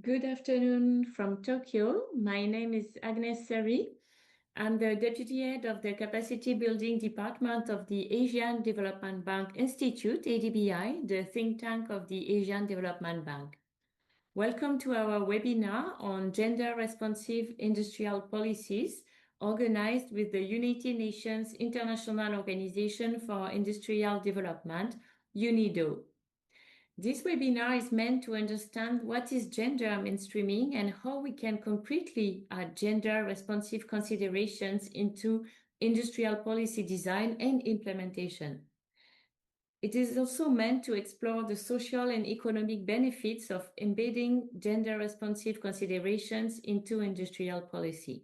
Good afternoon from Tokyo. My name is Agnes Seri. I'm the Deputy Head of the Capacity Building Department of the Asian Development Bank Institute, ADBI, the think tank of the Asian Development Bank. Welcome to our webinar on gender-responsive industrial policies, organized with the United Nations International Organization for Industrial Development, UNIDO. This webinar is meant to understand what is gender mainstreaming and how we can concretely add gender-responsive considerations into industrial policy design and implementation. It is also meant to explore the social and economic benefits of embedding gender-responsive considerations into industrial policy.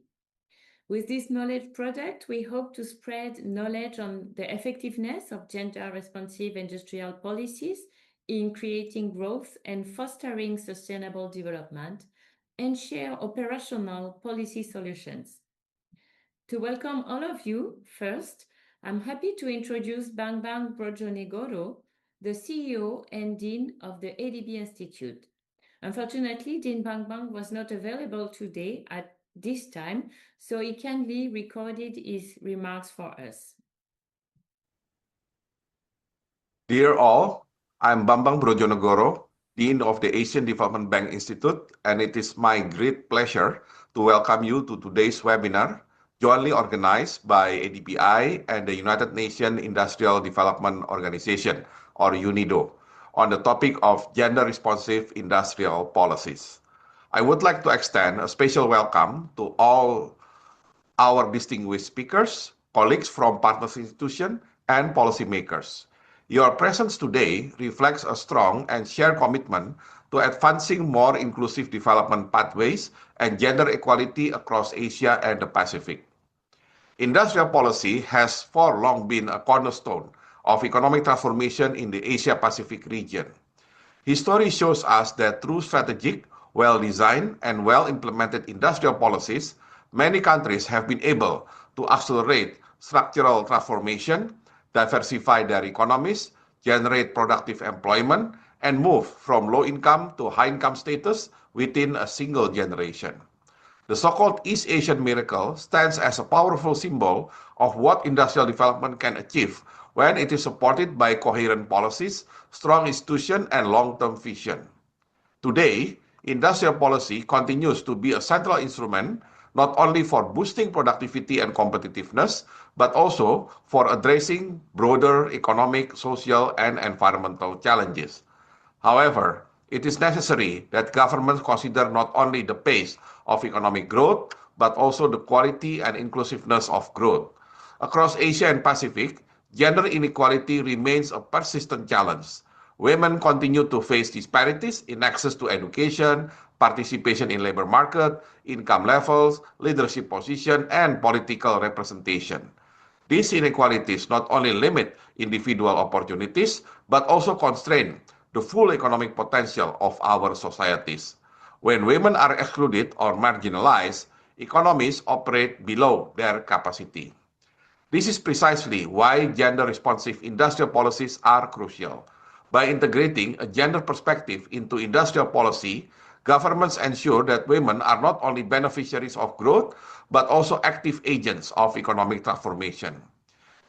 With this knowledge product, we hope to spread knowledge on the effectiveness of gender-responsive industrial policies in creating growth and fostering sustainable development, and share operational policy solutions. To welcome all of you, first, I'm happy to introduce Bambang Brojonegoro, the CEO and Dean of the ADB Institute. Unfortunately, Dean Bambang was not available today at this time, so he kindly recorded his remarks for us. Dear all, I'm Bambang Brojonegoro, Dean of the Asian Development Bank Institute, and it is my great pleasure to welcome you to today's webinar, jointly organized by ADBI and the United Nations Industrial Development Organization, or UNIDO, on the topic of gender-responsive industrial policies. I would like to extend a special welcome to all our distinguished speakers, colleagues from partner institutions, and policymakers. Your presence today reflects a strong and shared commitment to advancing more inclusive development pathways and gender equality across Asia and the Pacific. Industrial policy has for long been a cornerstone of economic transformation in the Asia-Pacific region. History shows us that through strategic, well-designed, and well-implemented industrial policies, many countries have been able to accelerate structural transformation, diversify their economies, generate productive employment, and move from low-income to high-income status within a single generation. The so-called East Asian miracle stands as a powerful symbol of what industrial development can achieve when it is supported by coherent policies, strong institutions, and long-term vision. Today, industrial policy continues to be a central instrument not only for boosting productivity and competitiveness, but also for addressing broader economic, social, and environmental challenges. However, it is necessary that governments consider not only the pace of economic growth, but also the quality and inclusiveness of growth. Across Asia and Pacific, gender inequality remains a persistent challenge. Women continue to face disparities in access to education, participation in labor market, income levels, leadership position, and political representation. These inequalities not only limit individual opportunities, but also constrain the full economic potential of our societies. When women are excluded or marginalized, economies operate below their capacity. This is precisely why gender-responsive industrial policies are crucial. By integrating a gender perspective into industrial policy, governments ensure that women are not only beneficiaries of growth, but also active agents of economic transformation.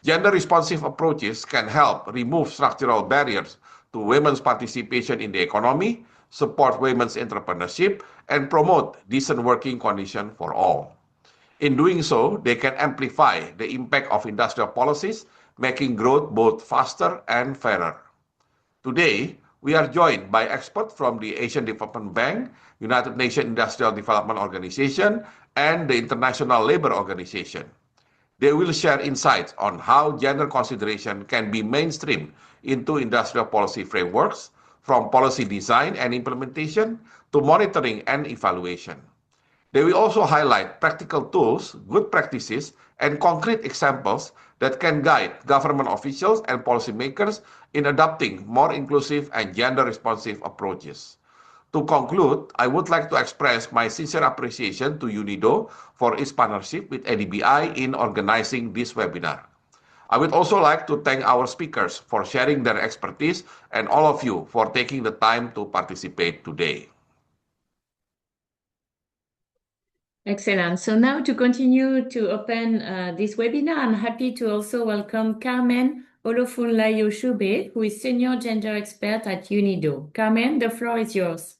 Gender-responsive approaches can help remove structural barriers to women's participation in the economy, support women's entrepreneurship, and promote decent working conditions for all. In doing so, they can amplify the impact of industrial policies, making growth both faster and fairer. Today, we are joined by experts from the Asian Development Bank, United Nations Industrial Development Organization, and the International Labour Organization. They will share insights on how gender consideration can be mainstreamed into industrial policy frameworks, from policy design and implementation to monitoring and evaluation. They will also highlight practical tools, good practices, and concrete examples that can guide government officials and policymakers in adopting more inclusive and gender-responsive approaches. To conclude, I would like to express my sincere appreciation to UNIDO for its partnership with ADBI in organizing this webinar. I would also like to thank our speakers for sharing their expertise and all of you for taking the time to participate today. Excellent. So now to continue to open this webinar, I'm happy to also welcome Carmen Olofunlayo-Shube, who is Senior Gender Expert at UNIDO. Carmen, the floor is yours.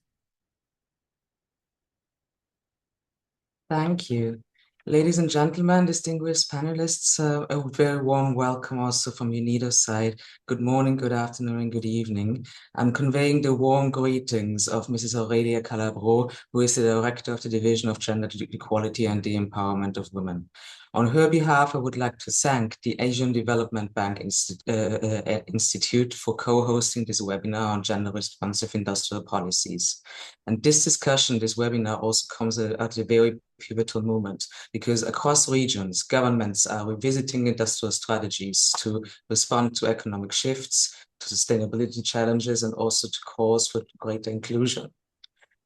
Thank you. Ladies and gentlemen, distinguished panelists, a very warm welcome also from UNIDO's side. Good morning, good afternoon, and good evening. I'm conveying the warm greetings of Mrs. Aurelia Calabro, who is the Director of the Division of Gender Equality and the Empowerment of Women. On her behalf, I would like to thank the Asian Development Bank Institute for co-hosting this webinar on gender-responsive industrial policies. And this discussion, this webinar also comes at a very pivotal moment because across regions, governments are revisiting industrial strategies to respond to economic shifts, to sustainability challenges, and also to calls for greater inclusion.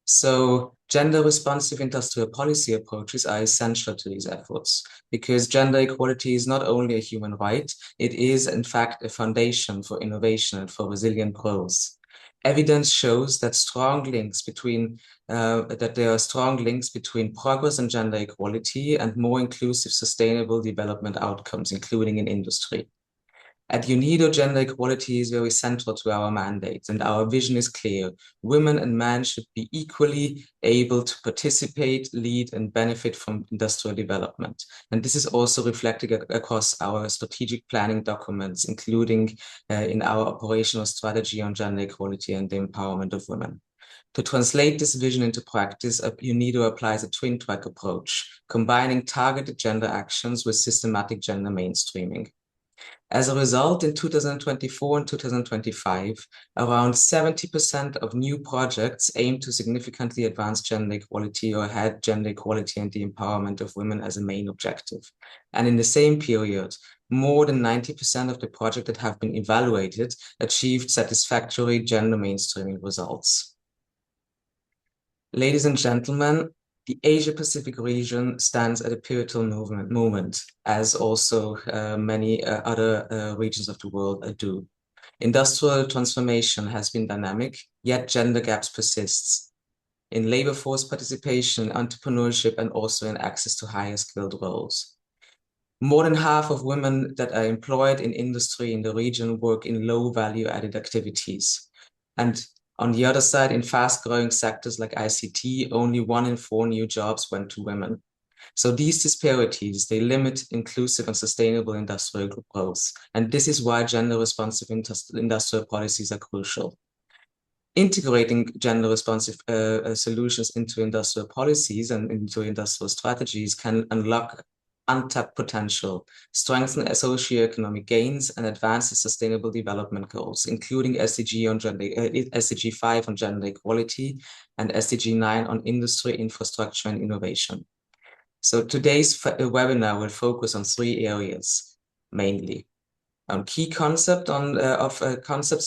So gender-responsive industrial policy approaches are essential to these efforts because gender equality is not only a human right, it is in fact a foundation for innovation and for resilient growth. Evidence shows that there are strong links between progress in gender equality and more inclusive, sustainable development outcomes, including in industry. At UNIDO, gender equality is very central to our mandate, and our vision is clear. Women and men should be equally able to participate, lead, and benefit from industrial development. And this is also reflected across our strategic planning documents, including in our operational strategy on gender equality and the empowerment of women. To translate this vision into practice, UNIDO applies a twin-track approach, combining targeted gender actions with systematic gender mainstreaming. As a result, in 2024 and 2025, around 70% of new projects aim to significantly advance gender equality or had gender equality and the empowerment of women as a main objective. And in the same period, more than 90% of the projects that have been evaluated achieved satisfactory gender mainstreaming results. Ladies and gentlemen, the Asia-Pacific region stands at a pivotal moment, as also many other regions of the world do. Industrial transformation has been dynamic, yet gender gaps persists in labor force participation, entrepreneurship, and also in access to higher skilled roles. More than half of women that are employed in industry in the region work in low value-added activities. And on the other side, in fast-growing sectors like ICT, only 1 in 4 new jobs went to women. So these disparities, they limit inclusive and sustainable industrial growth. And this is why gender-responsive industrial policies are crucial. Integrating gender-responsive solutions into industrial policies and into industrial strategies can unlock untapped potential, strengthen socioeconomic gains, and advance the sustainable development goals, including SDG 5 on gender equality and SDG 9 on industry, infrastructure, and innovation. So today's webinar will focus on 3 areas, mainly. Key concepts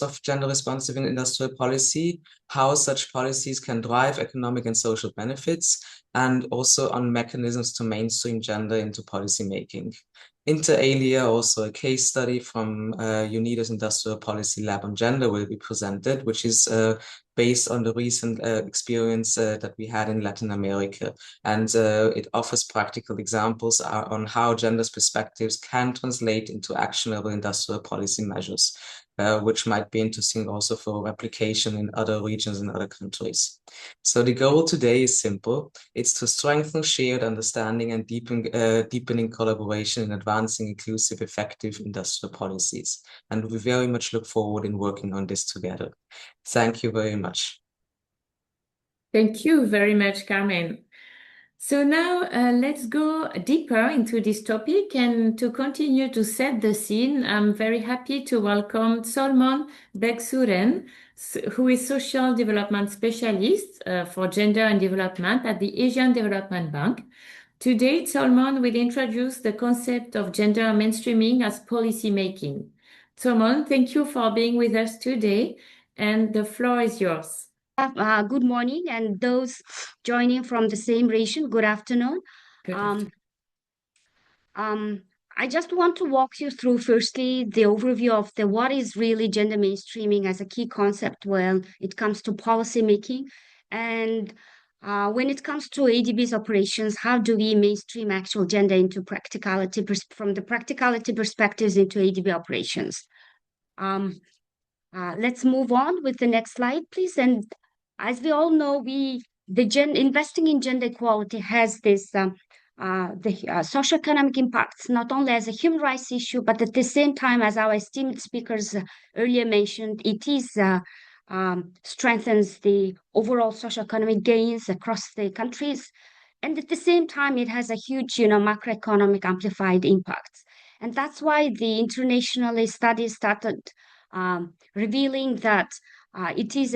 of gender-responsive in industrial policy, how such policies can drive economic and social benefits, and also on mechanisms to mainstream gender into policy making. Inter alia, also a case study from UNIDO's Industrial Policy Lab on Gender will be presented, which is based on the recent experience that we had in Latin America. And it offers practical examples on how gender's perspectives can translate into actionable industrial policy measures, which might be interesting also for replication in other regions and other countries. So the goal today is simple. It's to strengthen shared understanding and deepening collaboration in advancing inclusive, effective industrial policies. And we very much look forward in working on this together. Thank you very much. Thank you very much, Carmen. So now let's go deeper into this topic, and to continue to set the scene, I'm very happy to welcome Solomon Begsuren, who is Social Development Specialist for Gender and Development at the Asian Development Bank. Today, Solomon will introduce the concept of gender mainstreaming as policy making. Solomon, thank you for being with us today, and the floor is yours. Good morning, and those joining from the same region, good afternoon. Good afternoon. I just want to walk you through firstly the overview of what is really gender mainstreaming as a key concept when it comes to policy making. And when it comes to ADB's operations, how do we mainstream actual gender into practicality from the practicality perspectives into ADB operations? Let's move on with the next slide, please. And as we all know, investing in gender equality has this socioeconomic impacts, not only as a human rights issue, but at the same time, as our esteemed speakers earlier mentioned, it is strengthens the overall socioeconomic gains across the countries. And at the same time, it has a huge, macroeconomic amplified impacts. And that's why the internationally studies started revealing that it is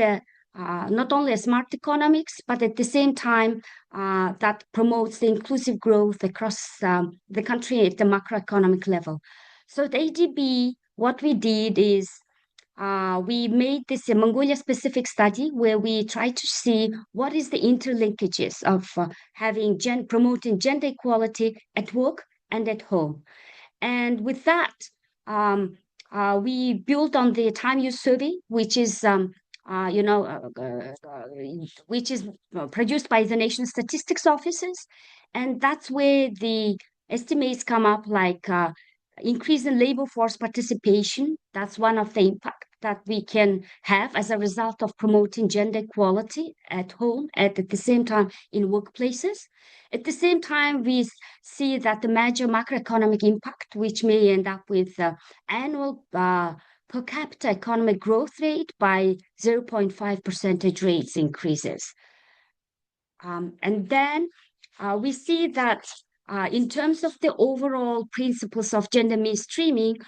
not only a smart economics, but at the same time that promotes the inclusive growth across the country at the macroeconomic level. So at ADB, what we did is we made this a Mongolia-specific study where we tried to see what is the interlinkages of promoting gender equality at work and at home. And with that, we built on the time use survey, which is produced by the Nation Statistics Offices, and that's where the estimates come up, like increase in labor force participation. That's one of the impact that we can have as a result of promoting gender equality at home and at the same time in workplaces. At the same time, we see that the major macroeconomic impact, which may end up with annual per capita economic growth rate by 0.5 percentage rates increases. And then we see that in terms of the overall principles of gender mainstreaming,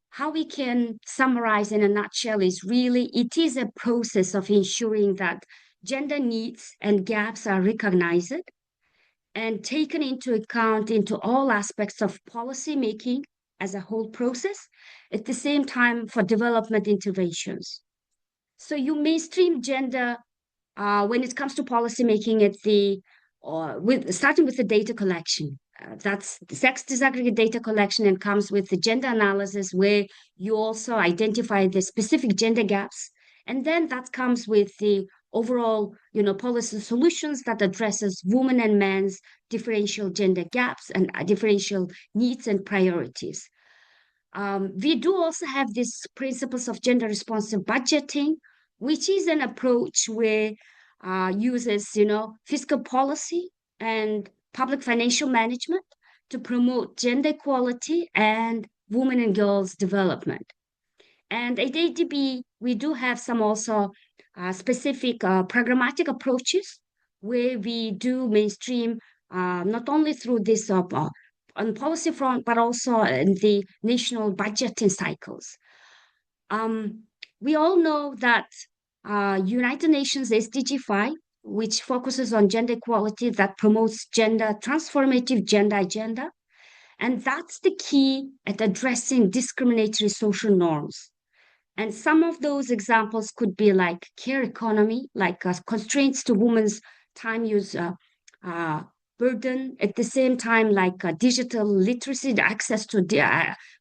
how we can summarize in a nutshell is really, it is a process of ensuring that gender needs and gaps are recognized and taken into account into all aspects of policy making as a whole process, at the same time for development interventions. So you mainstream gender when it comes to policy making at starting with the data collection. That's the sex disaggregate data collection, and comes with the gender analysis where you also identify the specific gender gaps. And then that comes with the overall, policy solutions that addresses women and men's differential gender gaps and differential needs and priorities. We do also have these principles of gender responsive budgeting, which is an approach where uses, fiscal policy and public financial management to promote gender equality and women and girls development. And at ADB, we do have some also specific programmatic approaches where we do mainstream not only through this on policy front, but also in the national budgeting cycles. We all know that United Nations SDG 5, which focuses on gender equality, that promotes transformative gender agenda. And that's the key at addressing discriminatory social norms. And some of those examples could be like care economy, like constraints to women's time use burden. At the same time, like digital literacy, access to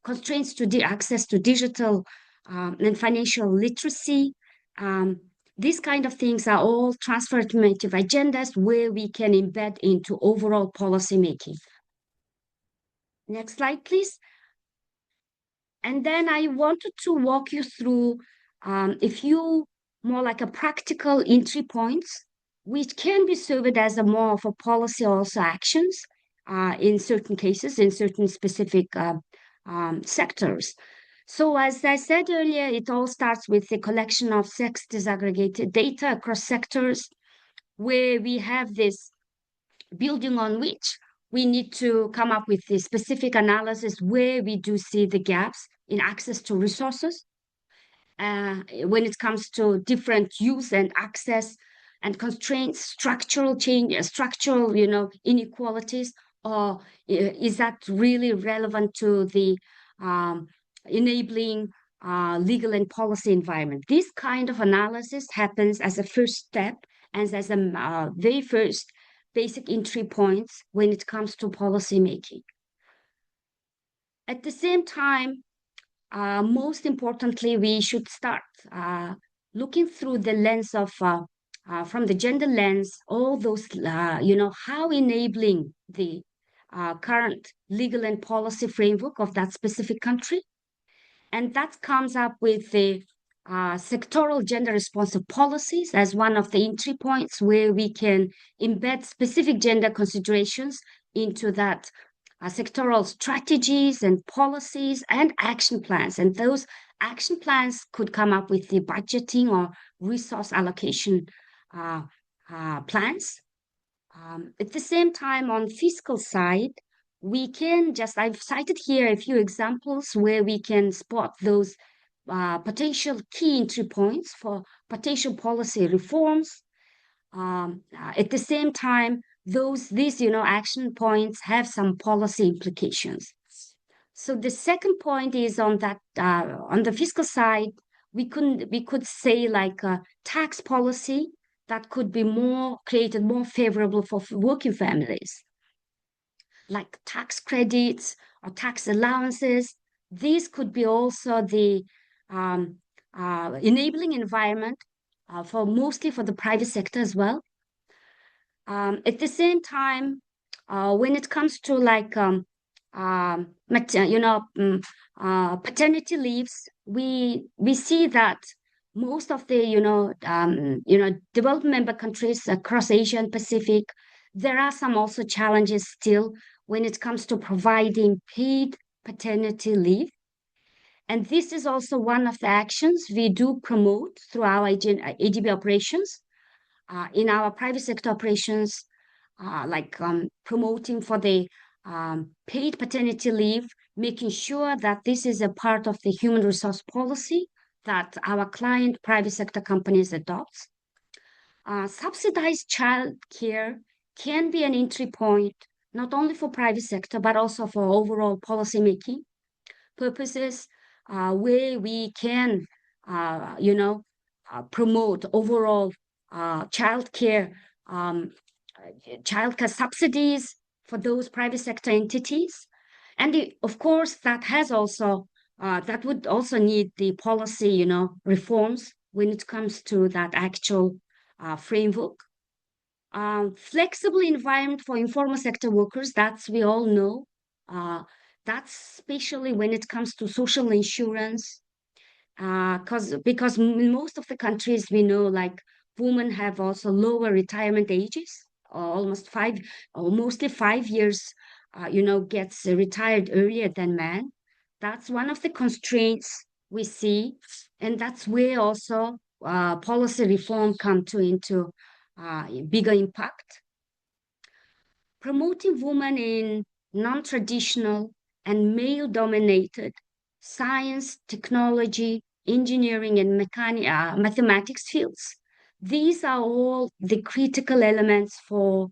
constraints to access to digital and financial literacy. These kind of things are all transformative agendas where we can embed into overall policy making. Next slide, please. And then I wanted to walk you through a few more like a practical entry points, which can be served as a more of a policy also actions in certain cases, in certain specific sectors. So as I said earlier, it all starts with the collection of sex disaggregated data across sectors, where we have this building on which we need to come up with the specific analysis where we do see the gaps in access to resources when it comes to different use and access and constraints, structural inequalities, or is that really relevant to the enabling legal and policy environment? This kind of analysis happens as a first step and as a very first basic entry points when it comes to policy making. At the same time, most importantly, we should start looking through the lens of from the gender lens, all those, how enabling the current legal and policy framework of that specific country. And that comes up with the sectoral gender responsive policies as one of the entry points where we can embed specific gender considerations into that sectoral strategies and policies and action plans. And those action plans could come up with the budgeting or resource allocation plans. At the same time, on fiscal side, we can I've cited here a few examples where we can spot those potential key entry points for potential policy reforms. At the same time, these action points have some policy implications. So the second point is on that on the fiscal side, we could say like tax policy that could be created more favorable for working families, like tax credits or tax allowances. These could be also the enabling environment mostly for the private sector as well. At the same time, when it comes to like paternity leaves, we see that most of the developed member countries across Asia and Pacific, there are some also challenges still when it comes to providing paid paternity leave. And this is also one of the actions we do promote through our ADB operations. In our private sector operations, promoting for the paid paternity leave, making sure that this is a part of the human resource policy that our client private sector companies adopt. Subsidized child care can be an entry point, not only for private sector, but also for overall policymaking purposes, where we can, promote overall childcare subsidies for those private sector entities. And of course, that would also need the policy, reforms when it comes to that actual framework. Flexible environment for informal sector workers, we all know. That's especially when it comes to social insurance, because in most of the countries we know, like women have also lower retirement ages, mostly 5 years, gets retired earlier than men. That's one of the constraints we see, and that's where also policy reform come into bigger impact. Promoting women in non-traditional and male-dominated science, technology, engineering, and mathematics fields. These are all the critical elements for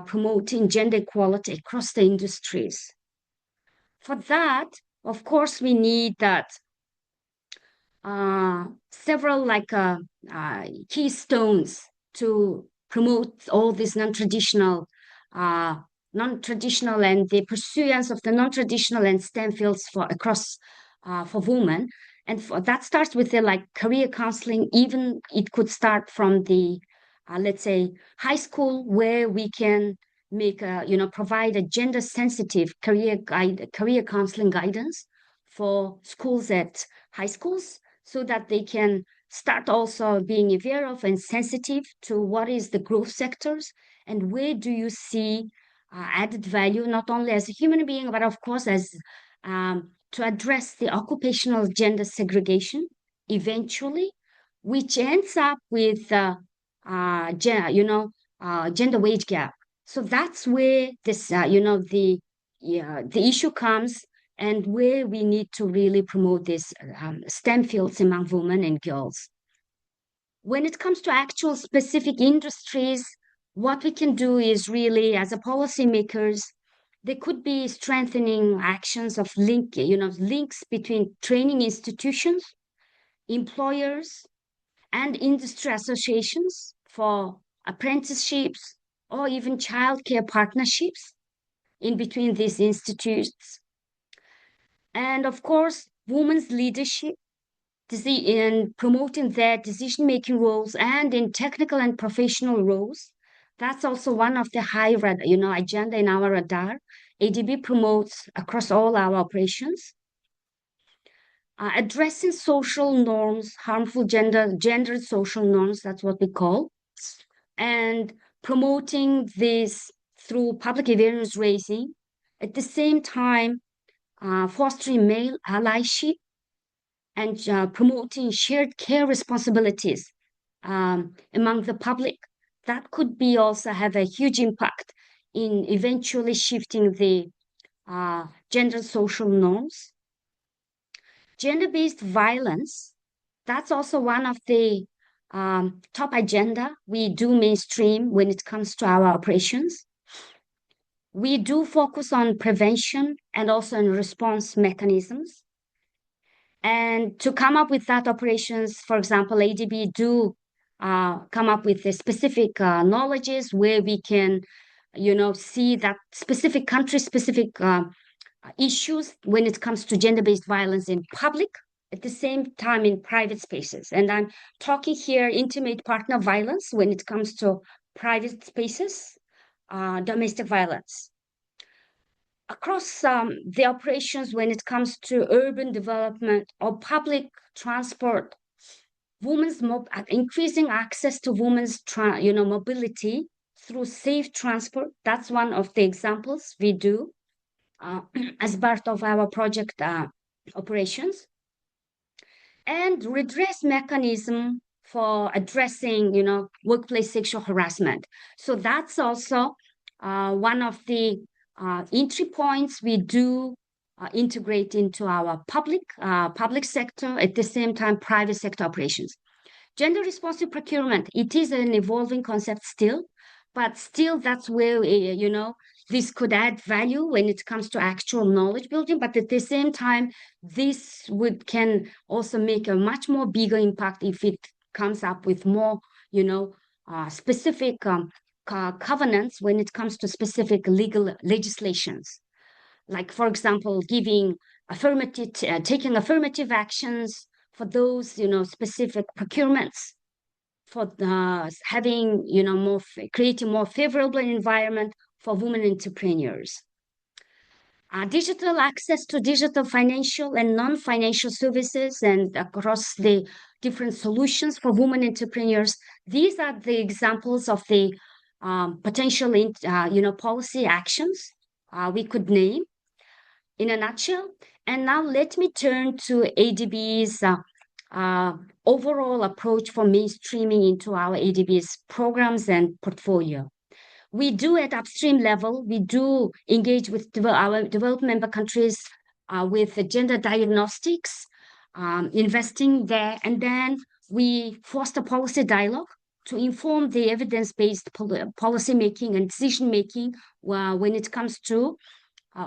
promoting gender equality across the industries. For that, of course, we need that several keystones to promote all these non-traditional and the pursuance of the non-traditional and STEM fields for women. And that starts with the career counseling. Even it could start from the, let's say, high school, where we can provide a gender sensitive career counseling guidance for schools at high schools, so that they can start also being aware of and sensitive to what is the growth sectors and where do you see added value, not only as a human being, but of course as to address the occupational gender segregation eventually, which ends up with gender wage gap. So that's where this, the issue comes, and where we need to really promote this STEM fields among women and girls. When it comes to actual specific industries, what we can do is really, as a policymakers, there could be strengthening actions of links between training institutions, employers, and industry associations for apprenticeships or even childcare partnerships in between these institutes. And of course, women's leadership in promoting their decision-making roles and in technical and professional roles. That's also one of the high, agenda in our radar. ADB promotes across all our operations. Addressing social norms, harmful gendered social norms, that's what we call, and promoting this through public awareness raising. At the same time, fostering male allyship and promoting shared care responsibilities among the public. That could be also have a huge impact in eventually shifting the gender social norms. Gender-based violence, that's also one of the top agenda we do mainstream when it comes to our operations. We do focus on prevention and also on response mechanisms. And to come up with that operations, for example, ADB do come up with the specific knowledges where we can, see that specific country-specific issues when it comes to gender-based violence in public, at the same time in private spaces. And I'm talking here intimate partner violence when it comes to private spaces, domestic violence. Across the operations when it comes to urban development or public transport, increasing access to women's mobility through safe transport, that's one of the examples we do as part of our project operations. And redress mechanism for addressing, workplace sexual harassment. So that's also one of the entry points we do integrate into our public sector, at the same time private sector operations. Gender responsive procurement, it is an evolving concept still, but still that's where this could add value when it comes to actual knowledge building. But at the same time, this can also make a much more bigger impact if it comes up with more specific covenants when it comes to specific legal legislations, like, for example, taking affirmative actions for those specific procurements, for creating more favorable environment for women entrepreneurs. Digital access to digital financial and non-financial services and across the different solutions for women entrepreneurs. These are the examples of the potential policy actions we could name in a nutshell. And now let me turn to ADB's overall approach for mainstreaming into our ADB's programs and portfolio. We do at upstream level, we do engage with our developed member countries with gender diagnostics, investing there, and then we foster policy dialogue to inform the evidence-based policy making and decision making when it comes to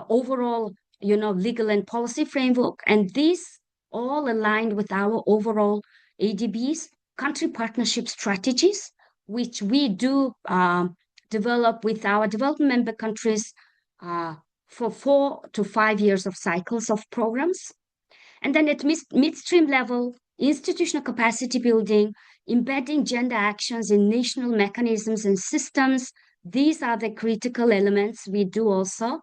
overall, legal and policy framework. And these all aligned with our overall ADB's country partnership strategies, which we do develop with our development member countries for 4 to 5 years of cycles of programs. And then at midstream level, institutional capacity building, embedding gender actions in national mechanisms and systems. These are the critical elements we do also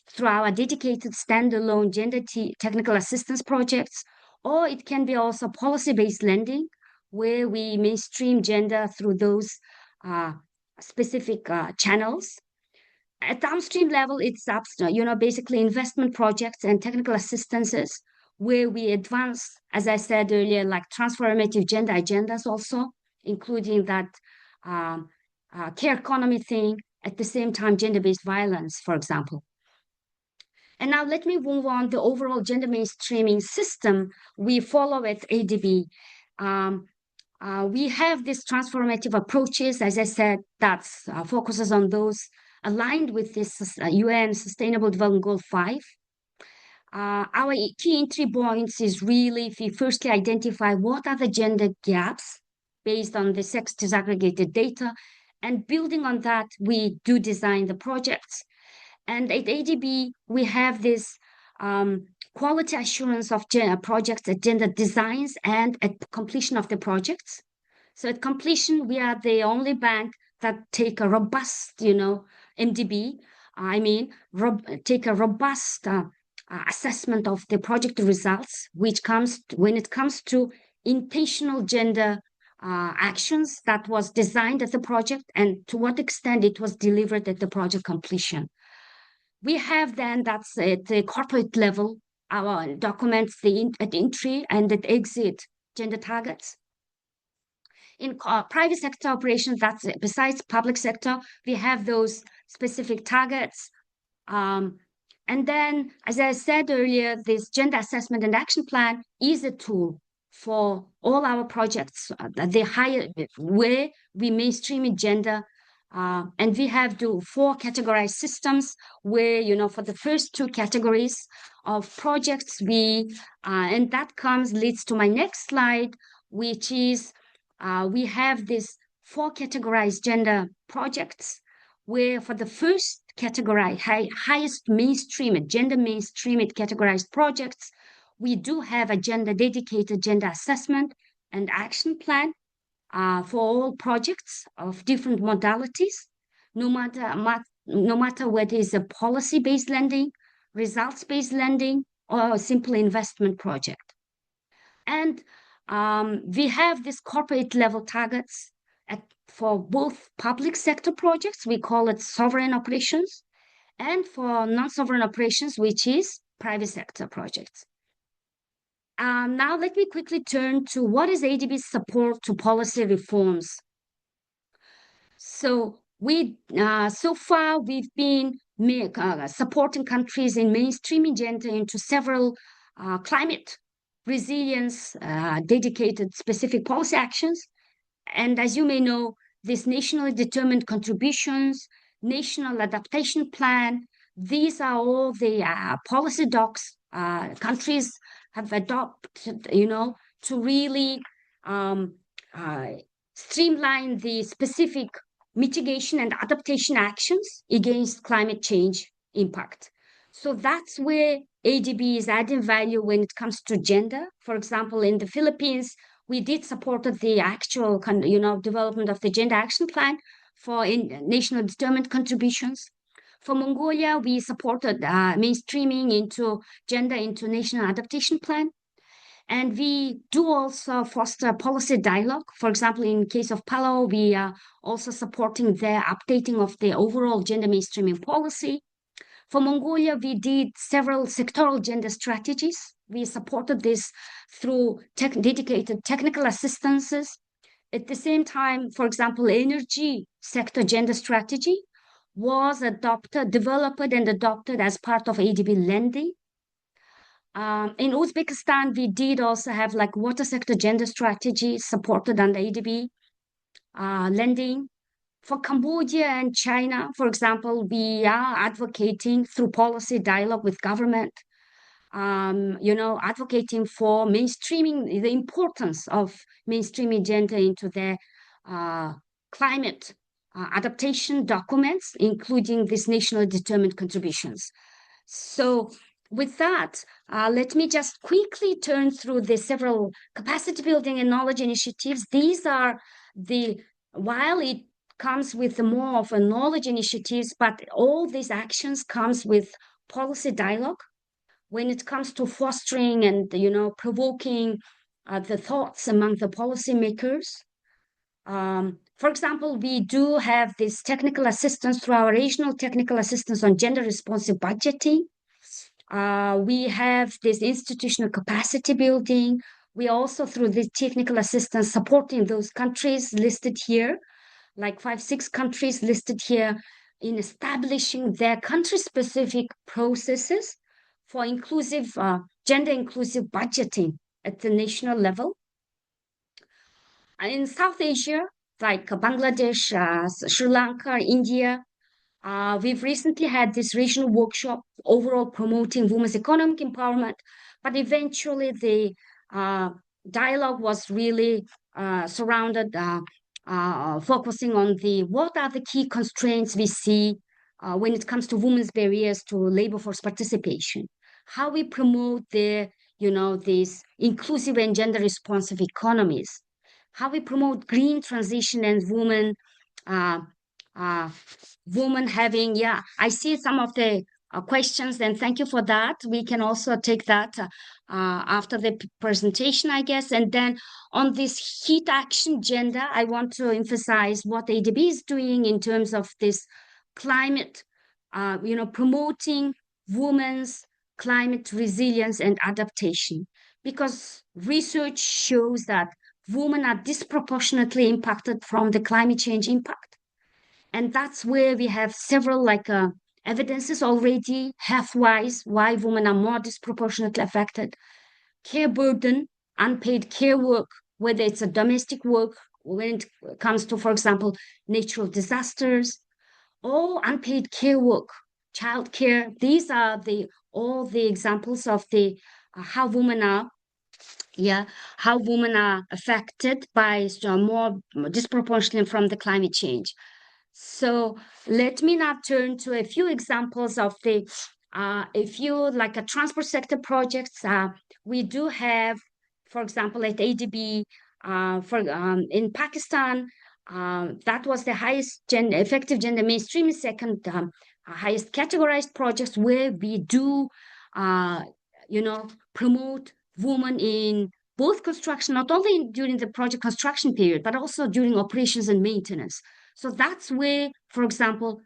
through our dedicated standalone gender technical assistance projects, or it can be also policy-based lending, where we mainstream gender through those specific channels. At downstream level, it's basically investment projects and technical assistances, where we advance, as I said earlier, like transformative gender agendas also, including that care economy thing, at the same time gender-based violence, for example. And now let me move on the overall gender mainstreaming system we follow at ADB. We have these transformative approaches, as I said, that focuses on those aligned with this UN Sustainable Development Goal 5. Our key entry points is really, if we firstly identify what are the gender gaps based on the sex disaggregated data, and building on that, we do design the projects. And at ADB, we have this quality assurance of projects agenda designs and at completion of the projects. So at completion, we are the only bank that take a robust, MDB. Take a robust assessment of the project results, which comes when it comes to intentional gender actions that was designed at the project and to what extent it was delivered at the project completion. We have then, that's at the corporate level, our documents at entry and at exit gender targets. In private sector operations, that's besides public sector, we have those specific targets. And then, as I said earlier, this gender assessment and action plan is a tool for all our projects, where we mainstream gender. And we have 4 categorized systems where, for the first 2 categories of projects, and that leads to my next slide, which is we have this 4 categorized gender projects, where for the first category, highest gender mainstreamed categorized projects, we do have a dedicated gender assessment and action plan for all projects of different modalities, no matter whether it's a policy-based lending, results-based lending, or a simple investment project. And we have these corporate level targets for both public sector projects, we call it sovereign operations, and for non-sovereign operations, which is private sector projects. Now let me quickly turn to what is ADB's support to policy reforms. So so far we've been supporting countries in mainstreaming gender into several climate resilience dedicated specific policy actions. And as you may know, this nationally determined contributions, national adaptation plan, these are all the policy docs countries have adopted, to really streamline the specific mitigation and adaptation actions against climate change impact. So that's where ADB is adding value when it comes to gender. For example, in the Philippines, we did support the actual, development of the gender action plan for national determined contributions. For Mongolia, we supported mainstreaming into gender into national adaptation plan. And we do also foster policy dialogue. For example, in case of Palau, we are also supporting the updating of the overall gender mainstreaming policy. For Mongolia, we did several sectoral gender strategies. We supported this through dedicated technical assistances. At the same time, for example, energy sector gender strategy was developed and adopted as part of ADB lending. In Uzbekistan, we did also have water sector gender strategy supported under ADB lending. For Cambodia and China, for example, we are advocating through policy dialogue with government, advocating for mainstreaming, the importance of mainstreaming gender into their climate adaptation documents, including these nationally determined contributions. So with that, let me just quickly turn through the several capacity building and knowledge initiatives. These are while it comes with more of a knowledge initiatives, but all these actions comes with policy dialogue when it comes to fostering and, provoking the thoughts among the policymakers. For example, we do have this technical assistance through our regional technical assistance on gender responsive budgeting. We have this institutional capacity building. We also, through this technical assistance, supporting those countries listed here, 5-6 countries listed here, in establishing their country-specific processes for gender inclusive budgeting at the national level. In South Asia, like Bangladesh, Sri Lanka, India, we've recently had this regional workshop overall promoting women's economic empowerment, but eventually the dialogue was really surrounded, focusing on what are the key constraints we see when it comes to women's barriers to labor force participation. how we promote these inclusive and gender responsive economies, how we promote green transition and women having, I see some of the questions, and thank you for that. We can also take that after the presentation, I guess. And then on this heat action gender, I want to emphasize what ADB is doing in terms of this climate, promoting women's climate resilience and adaptation, because research shows that women are disproportionately impacted from the climate change impact. And that's where we have several evidences already health-wise why women are more disproportionately affected. Care burden, unpaid care work, whether it's a domestic work, when it comes to, for example, natural disasters, or unpaid care work, child care. These are all the examples of the how women are affected by more disproportionately from the climate change. So let me now turn to a few examples of transport sector projects. We do have, for example, at ADB, in Pakistan, that was the highest effective gender mainstreaming, second highest categorized projects, where we do, promote women in both construction, not only during the project construction period, but also during operations and maintenance. So that's where, for example,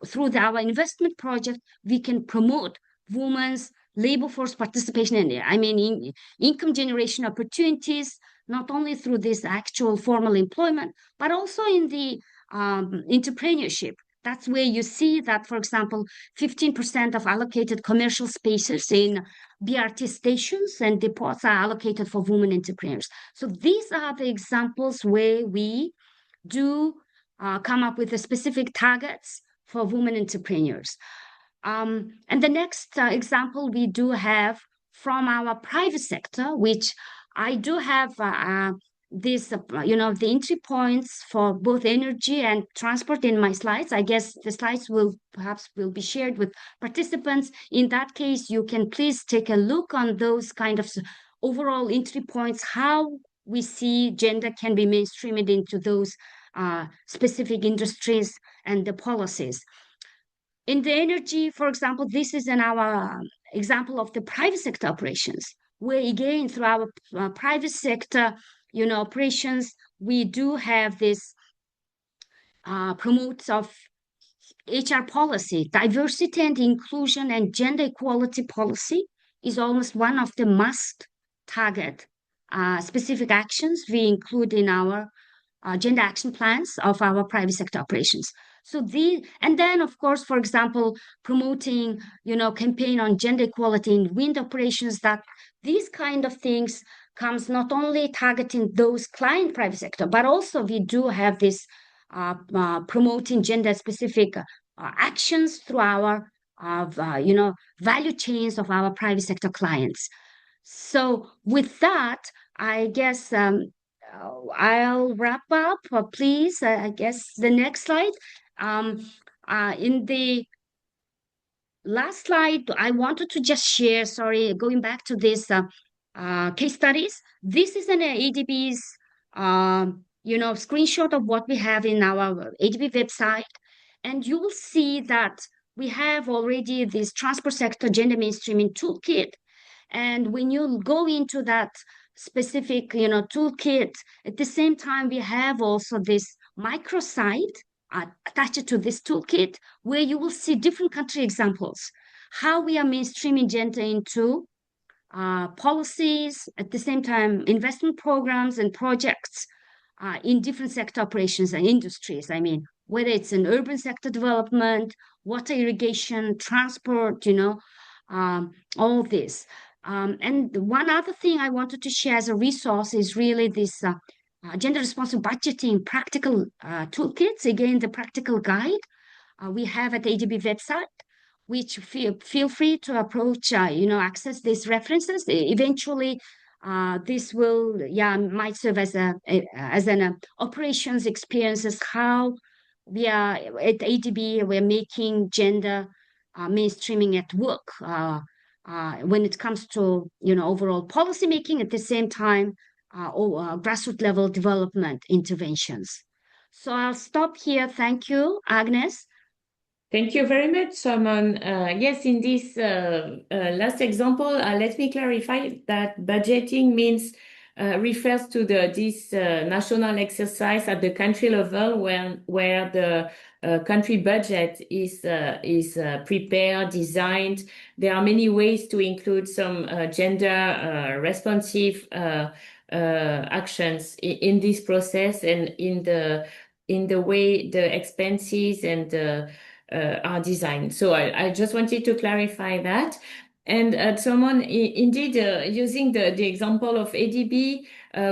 through our investment project, we can promote women's labor force participation in income generation opportunities, not only through this actual formal employment, but also in the entrepreneurship. That's where you see that, for example, 15% of allocated commercial spaces in BRT stations and depots are allocated for women entrepreneurs. So these are the examples where we do come up with the specific targets for women entrepreneurs. And the next example we do have from our private sector, which I do have the entry points for both energy and transport in my slides. I guess the slides will be shared with participants. In that case, you can please take a look on those kind of overall entry points, how we see gender can be mainstreamed into those specific industries and the policies. In the energy, for example, this is in our example of the private sector operations, where again, through our private sector, operations, we do have this promotes of HR policy, diversity and inclusion and gender equality policy is almost one of the must target specific actions we include in our gender action plans of our private sector operations. So and then of course, for example, promoting, campaign on gender equality in wind operations, that these kind of things comes not only targeting those client private sector, but also we do have this promoting gender specific actions through our value chains of our private sector clients. So with that, I guess I'll wrap up. Please, I guess the next slide. In the last slide, I wanted to just share, going back to this case studies. This is an ADB's, screenshot of what we have in our ADB website. And you will see that we have already this transport sector gender mainstreaming toolkit. And when you go into that specific, toolkit, at the same time, we have also this microsite attached to this toolkit, where you will see different country examples, how we are mainstreaming gender into policies, at the same time, investment programs and projects in different sector operations and industries. Whether it's in urban sector development, water irrigation, transport, all this. And one other thing I wanted to share as a resource is really this gender responsive budgeting practical toolkits. Again, the practical guide we have at ADB website, which feel free to approach, access these references. Eventually, this will, might serve as an operations experiences, how we are at ADB, we're making gender mainstreaming at work when it comes to overall policy making, at the same time grassroots level development interventions. So I'll stop here. Thank you, Agnes. Thank you very much, Simon. Yes, in this last example, let me clarify that budgeting refers to this national exercise at the country level where the country budget is prepared, designed. There are many ways to include some gender responsive actions in this process and in the way the expenses and are designed. So I just wanted to clarify that. And someone indeed using the example of ADB,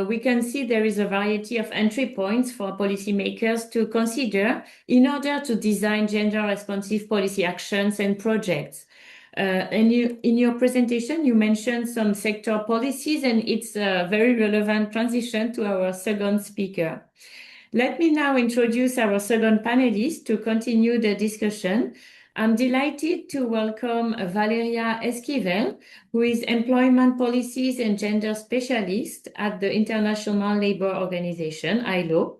we can see there is a variety of entry points for policymakers to consider in order to design gender responsive policy actions and projects. And in your presentation, you mentioned some sector policies, and it's a very relevant transition to our second speaker. Let me now introduce our second panelist to continue the discussion. I'm delighted to welcome Valeria Esquivel, who is Employment Policies and Gender Specialist at the International Labour Organization, ILO.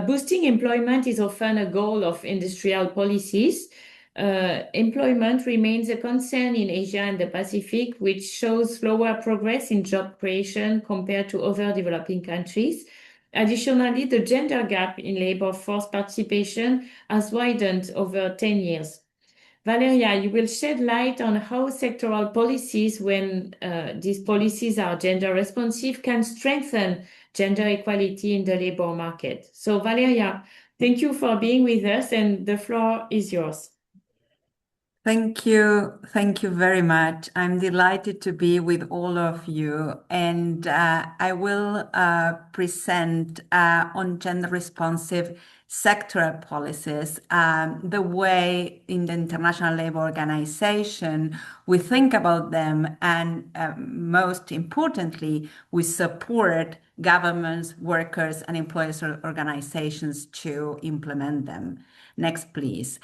Boosting employment is often a goal of industrial policies. Employment remains a concern in Asia and the Pacific, which shows slower progress in job creation compared to other developing countries. Additionally, the gender gap in labor force participation has widened over 10 years. Valeria, you will shed light on how sectoral policies, when these policies are gender responsive, can strengthen gender equality in the labor market. So Valeria, thank you for being with us, and the floor is yours. Thank you. Thank you very much. I'm delighted to be with all of you. And I will present on gender responsive sectoral policies, the way in the International Labour Organization we think about them, and most importantly, we support governments, workers, and employers organizations to implement them. Next, please.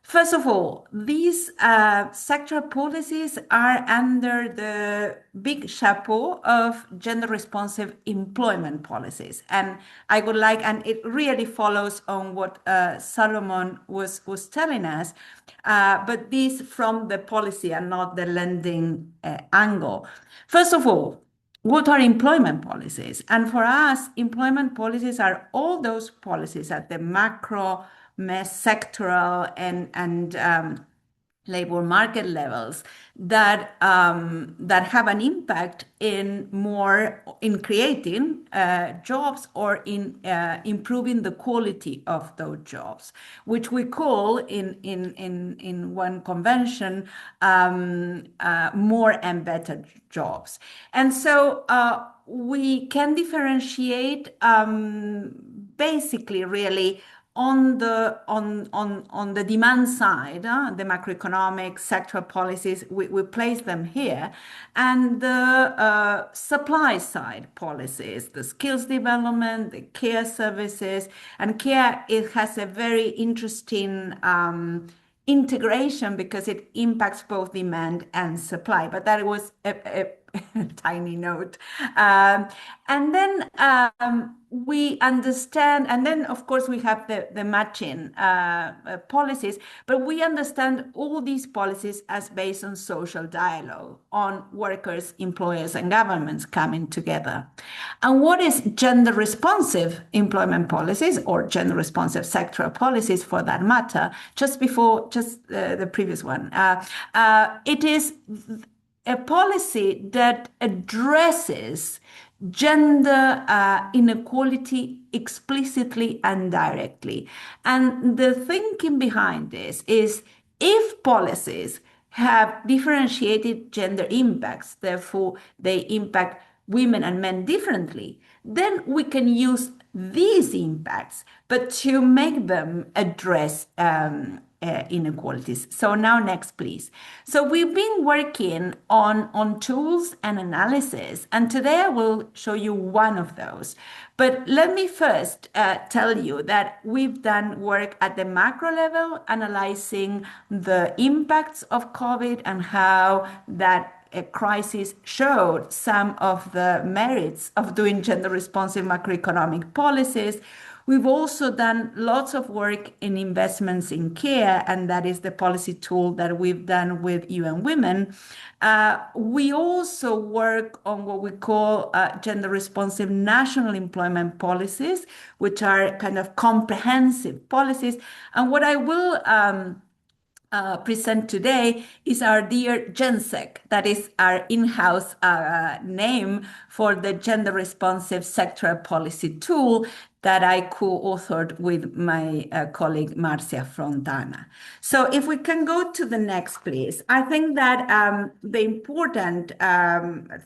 First of all, these sectoral policies are under the big chapeau of gender responsive employment policies. And I would like, and it really follows on what Solomon was telling us, but this from the policy and not the lending angle. First of all, what are employment policies? And for us, employment policies are all those policies at the macro, sectoral, and labor market levels that have an impact in creating jobs or in improving the quality of those jobs, which we call in one convention more and better jobs. And so we can differentiate basically really on the demand side, the macroeconomic sectoral policies, we place them here, and the supply side policies, the skills development, the care services, and care, it has a very interesting integration because it impacts both demand and supply. But that was a tiny note. And then we understand, and then of course we have the matching policies, but we understand all these policies as based on social dialogue, on workers, employers, and governments coming together. And what is gender responsive employment policies, or gender responsive sectoral policies for that matter, just the previous one? It is a policy that addresses gender inequality explicitly and directly. And the thinking behind this is, if policies have differentiated gender impacts, therefore they impact women and men differently, then we can use these impacts, but to make them address inequalities. So now next, please. So we've been working on tools and analysis, and today I will show you one of those. But let me first tell you that we've done work at the macro level, analyzing the impacts of COVID and how that a crisis showed some of the merits of doing gender-responsive macroeconomic policies. We've also done lots of work in investments in care, and that is the policy tool that we've done with UN Women. We also work on what we call gender-responsive national employment policies, which are kind of comprehensive policies. And what I will present today is our dear GenSec, that is our in-house name for the gender responsive sectoral policy tool that I co-authored with my colleague Marcia Frontana. So if we can go to the next, please. I think that the important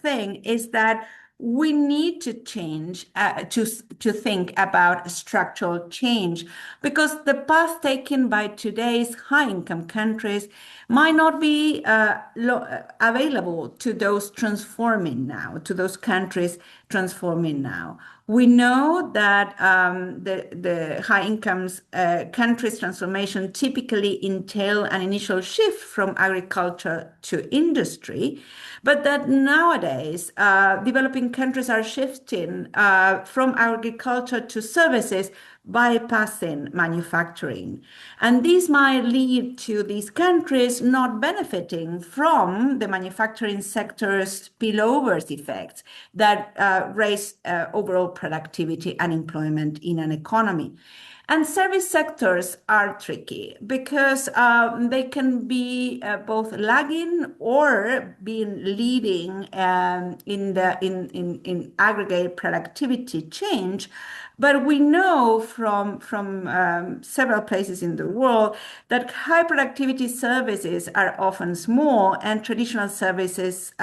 thing is that we need to change to think about structural change, because the path taken by today's high-income countries might not be available to those transforming now, to those countries transforming now. We know that the high-income countries transformation typically entail an initial shift from agriculture to industry, but that nowadays developing countries are shifting from agriculture to services, bypassing manufacturing. And this might lead to these countries not benefiting from the manufacturing sector's spillovers effects that raise overall productivity and employment in an economy. And service sectors are tricky because they can be both lagging or being leading in aggregate productivity change. But we know from several places in the world that high productivity services are often small, and traditional services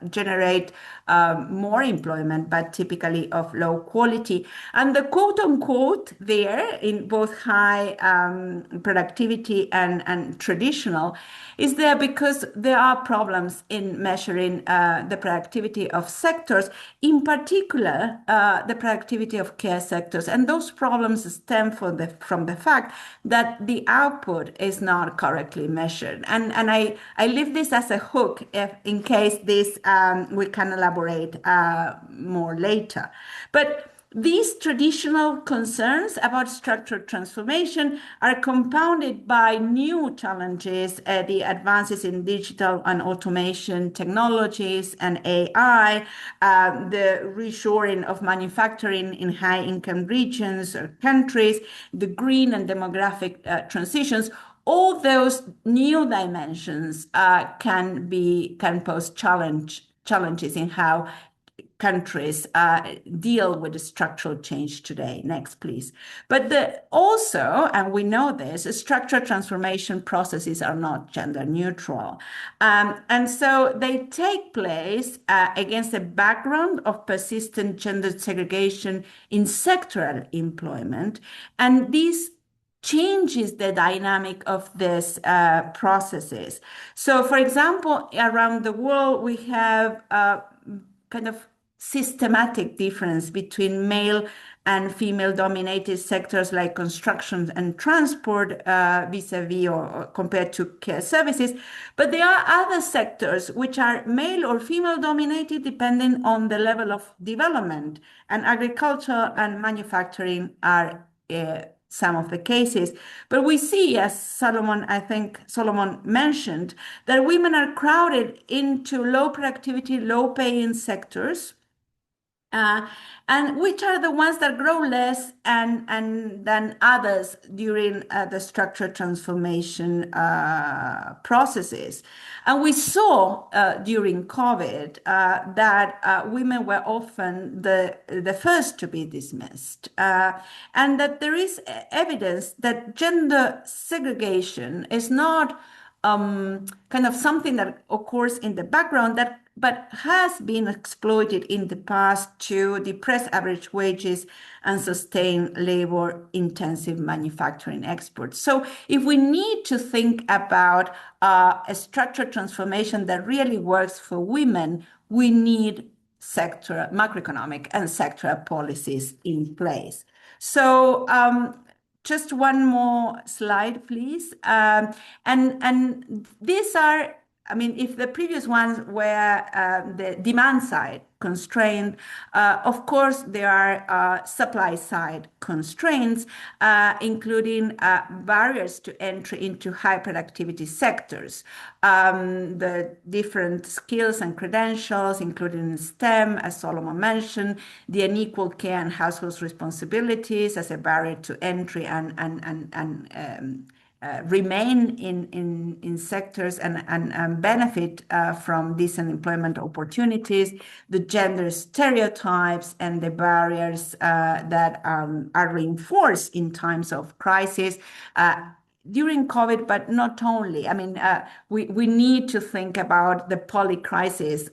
generate more employment, but typically of low quality. And the quote unquote there in both high productivity and traditional is there because there are problems in measuring the productivity of sectors, in particular the productivity of care sectors. And those problems stem from the fact that the output is not correctly measured. And I leave this as a hook in case this we can elaborate more later. But these traditional concerns about structural transformation are compounded by new challenges, the advances in digital and automation technologies and AI, the reshoring of manufacturing in high-income regions or countries, the green and demographic transitions. All those new dimensions can pose challenges in how countries deal with the structural change today. Next, please. But also, and we know this, structural transformation processes are not gender neutral. And so they take place against a background of persistent gender segregation in sectoral employment. And these changes the dynamic of these processes. So, for example, around the world, we have kind of systematic difference between male and female dominated sectors like construction and transport vis-a-vis or compared to care services. But there are other sectors which are male or female dominated depending on the level of development, and agriculture and manufacturing are some of the cases. But we see, as I think Solomon mentioned, that women are crowded into low productivity, low paying sectors, and which are the ones that grow less and than others during the structural transformation processes. And we saw during COVID that women were often the first to be dismissed, and that there is evidence that gender segregation is not kind of something that occurs in the background, that but has been exploited in the past to depress average wages and sustain labor-intensive manufacturing exports. So if we need to think about a structural transformation that really works for women, we need macroeconomic and sectoral policies in place. So just one more slide, please. And these are, I mean, if the previous ones were the demand side constraint, of course, there are supply side constraints, including barriers to entry into high productivity sectors. The different skills and credentials, including STEM, as Solomon mentioned, the unequal care and household responsibilities as a barrier to entry and remain in sectors and benefit from decent employment opportunities, the gender stereotypes and the barriers that are reinforced in times of crisis. During COVID, but not only. I mean, we need to think about the poly crisis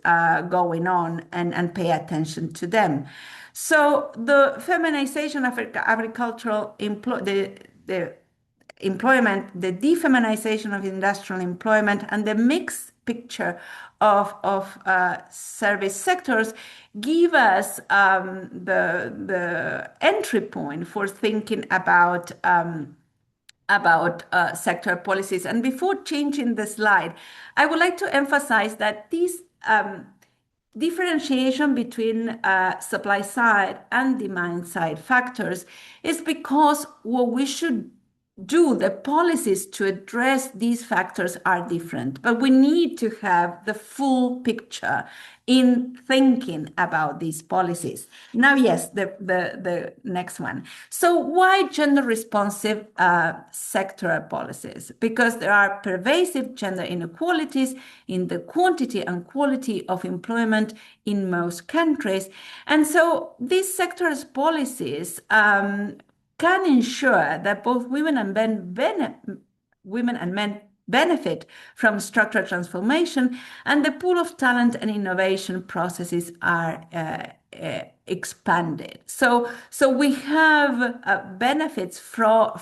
going on and pay attention to them. So the feminization of agricultural employment, the defeminization of industrial employment, and the mixed picture of service sectors give us the entry point for thinking about sector policies. And before changing the slide, I would like to emphasize that this differentiation between supply side and demand side factors is because what we should do, the policies to address these factors are different, but we need to have the full picture in thinking about these policies. Now, yes, the next one. So why gender responsive sectoral policies? Because there are pervasive gender inequalities in the quantity and quality of employment in most countries. And so these sectoral policies can ensure that both women and men benefit from structural transformation, and the pool of talent and innovation processes are expanded. So we have benefits for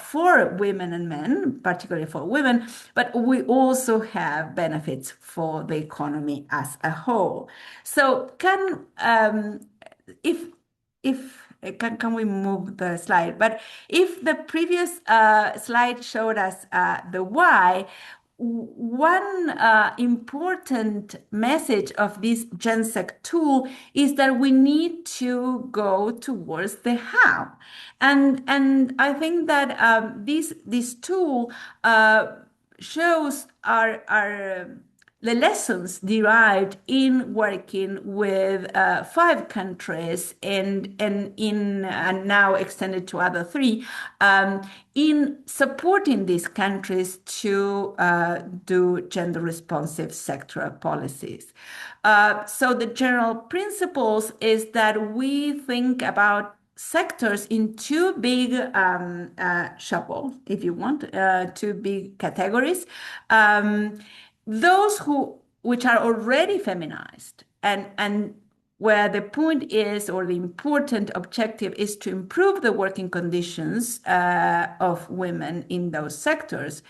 women and men, particularly for women, but we also have benefits for the economy as a whole. So can we move the slide? But if the previous slide showed us the why, one important message of this GenSec tool is that we need to go towards the how. And I think that this tool shows the lessons derived in working with 5 countries and now extended to other 3 in supporting these countries to do gender responsive sectoral policies. So the general principles is that we think about sectors in 2 big shuffle, if you want, 2 big categories. Those which are already feminized and where the point is, or the important objective is, to improve the working conditions of women in those sectors.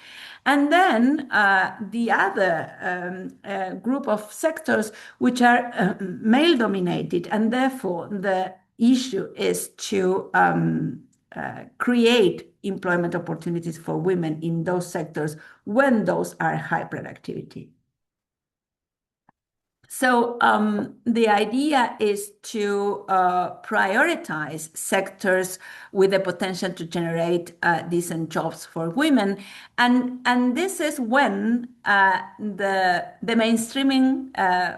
And then the other group of sectors which are male dominated, and therefore the issue is to create employment opportunities for women in those sectors when those are high productivity. So the idea is to prioritize sectors with the potential to generate decent jobs for women. And this is when the mainstreaming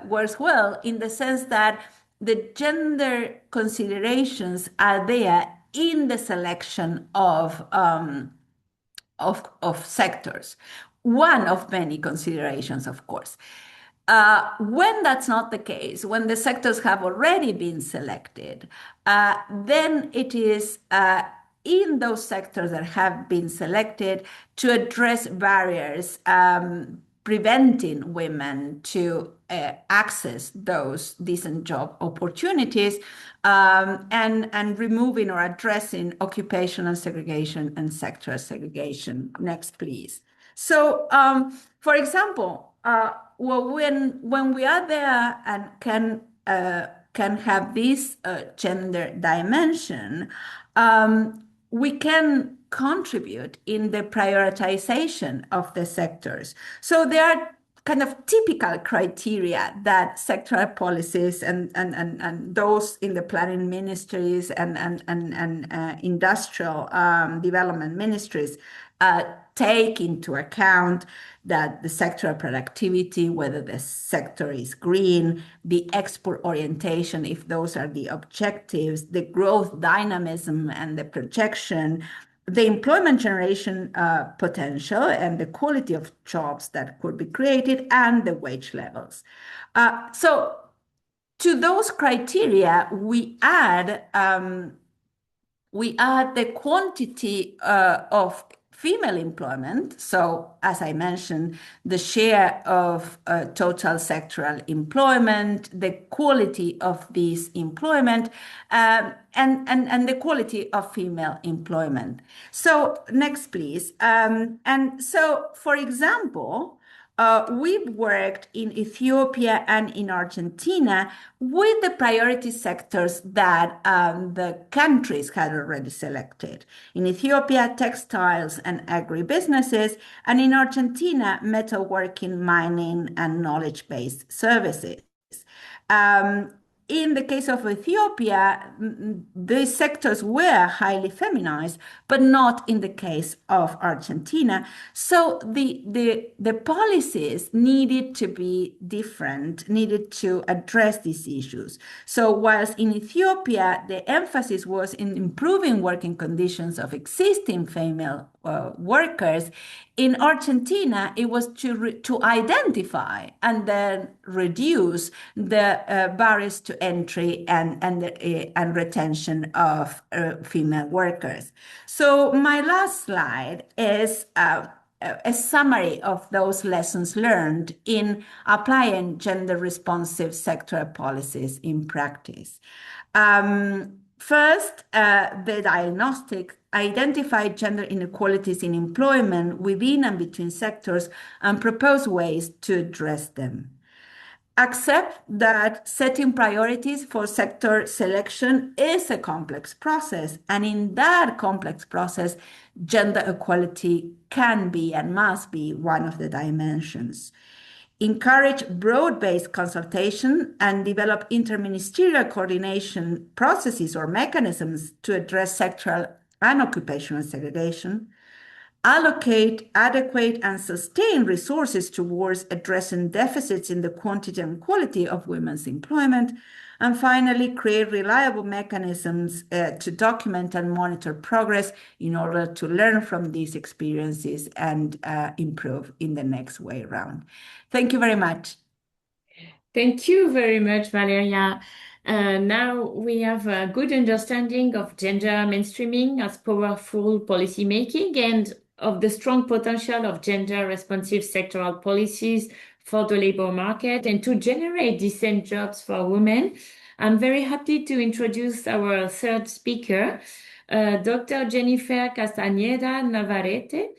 works well, in the sense that the gender considerations are there in the selection of sectors. One of many considerations, of course. When that's not the case, when the sectors have already been selected, then it is in those sectors that have been selected to address barriers preventing women to access those decent job opportunities, and removing or addressing occupational segregation and sectoral segregation. Next, please. So, for example, well, when we are there and can have this gender dimension, we can contribute in the prioritization of the sectors. So there are kind of typical criteria that sectoral policies and those in the planning ministries and industrial development ministries take into account, that the sectoral productivity, whether the sector is green, the export orientation, if those are the objectives, the growth dynamism and the projection, the employment generation potential and the quality of jobs that could be created, and the wage levels. So to those criteria, we add the quantity of female employment. So, as I mentioned, the share of total sectoral employment, the quality of this employment, and the quality of female employment. So, next, please. And so, for example, we've worked in Ethiopia and in Argentina with the priority sectors that the countries had already selected. In Ethiopia, textiles and agribusinesses, and in Argentina, metalworking, mining, and knowledge-based services. In the case of Ethiopia, these sectors were highly feminized, but not in the case of Argentina. So the policies needed to be different, needed to address these issues. So whilst in Ethiopia, the emphasis was in improving working conditions of existing female workers, in Argentina, it was to identify and then reduce the barriers to entry and retention of female workers. So my last slide is a summary of those lessons learned in applying gender-responsive sectoral policies in practice. First, the diagnostic identified gender inequalities in employment within and between sectors and propose ways to address them. Accept that setting priorities for sector selection is a complex process, and in that complex process, gender equality can be and must be one of the dimensions. Encourage broad-based consultation and develop interministerial coordination processes or mechanisms to address sectoral and occupational segregation. Allocate adequate and sustained resources towards addressing deficits in the quantity and quality of women's employment. And finally, create reliable mechanisms to document and monitor progress in order to learn from these experiences and improve in the next way around. Thank you very much. Thank you very much, Valeria. Now we have a good understanding of gender mainstreaming as powerful policymaking and of the strong potential of gender-responsive sectoral policies for the labor market and to generate decent jobs for women. I'm very happy to introduce our third speaker, Dr. Jennifer Castañeda Navarrete,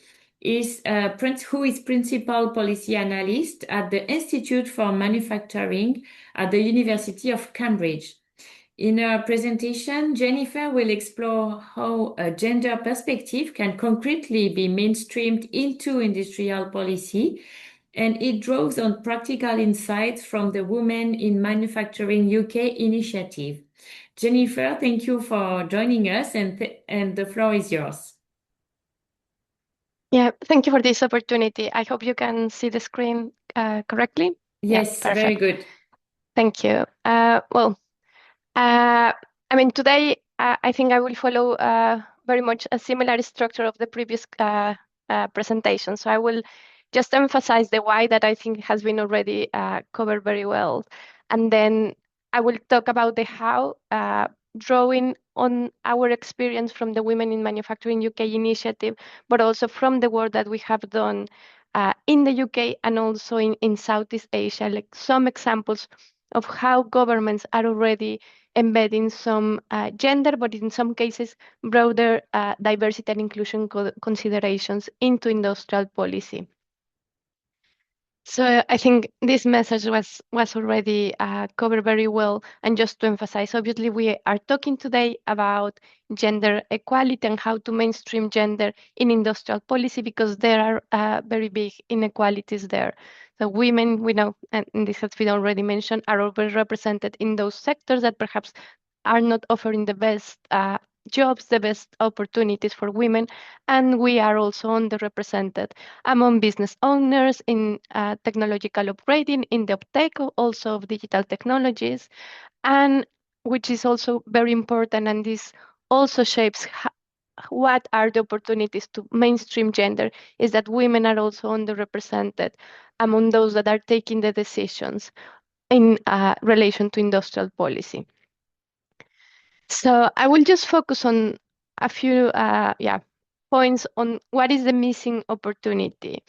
who is Principal Policy Analyst at the Institute for Manufacturing at the University of Cambridge. In her presentation, Jennifer will explore how a gender perspective can concretely be mainstreamed into industrial policy, and it draws on practical insights from the Women in Manufacturing UK initiative. Jennifer, thank you for joining us, and the floor is yours. Yeah, thank you for this opportunity. I hope you can see the screen correctly. Yes, yeah, very good. Thank you. I mean, today I think I will follow very much a similar structure of the previous presentation. So I will just emphasize the why that I think has been already covered very well. And then I will talk about the how, drawing on our experience from the Women in Manufacturing UK initiative, but also from the work that we have done in the UK and also in Southeast Asia, like some examples of how governments are already embedding some gender, but in some cases, broader diversity and inclusion considerations into industrial policy. So I think this message was already covered very well. And just to emphasize, obviously, we are talking today about gender equality and how to mainstream gender in industrial policy because there are very big inequalities there. So women, we know, and this has been already mentioned, are overrepresented in those sectors that perhaps are not offering the best jobs, the best opportunities for women, and we are also underrepresented among business owners in technological upgrading, in the uptake also of digital technologies, and which is also very important, and this also shapes what are the opportunities to mainstream gender, is that women are also underrepresented among those that are taking the decisions in relation to industrial policy. So I will just focus on a few points on what is the missing opportunity.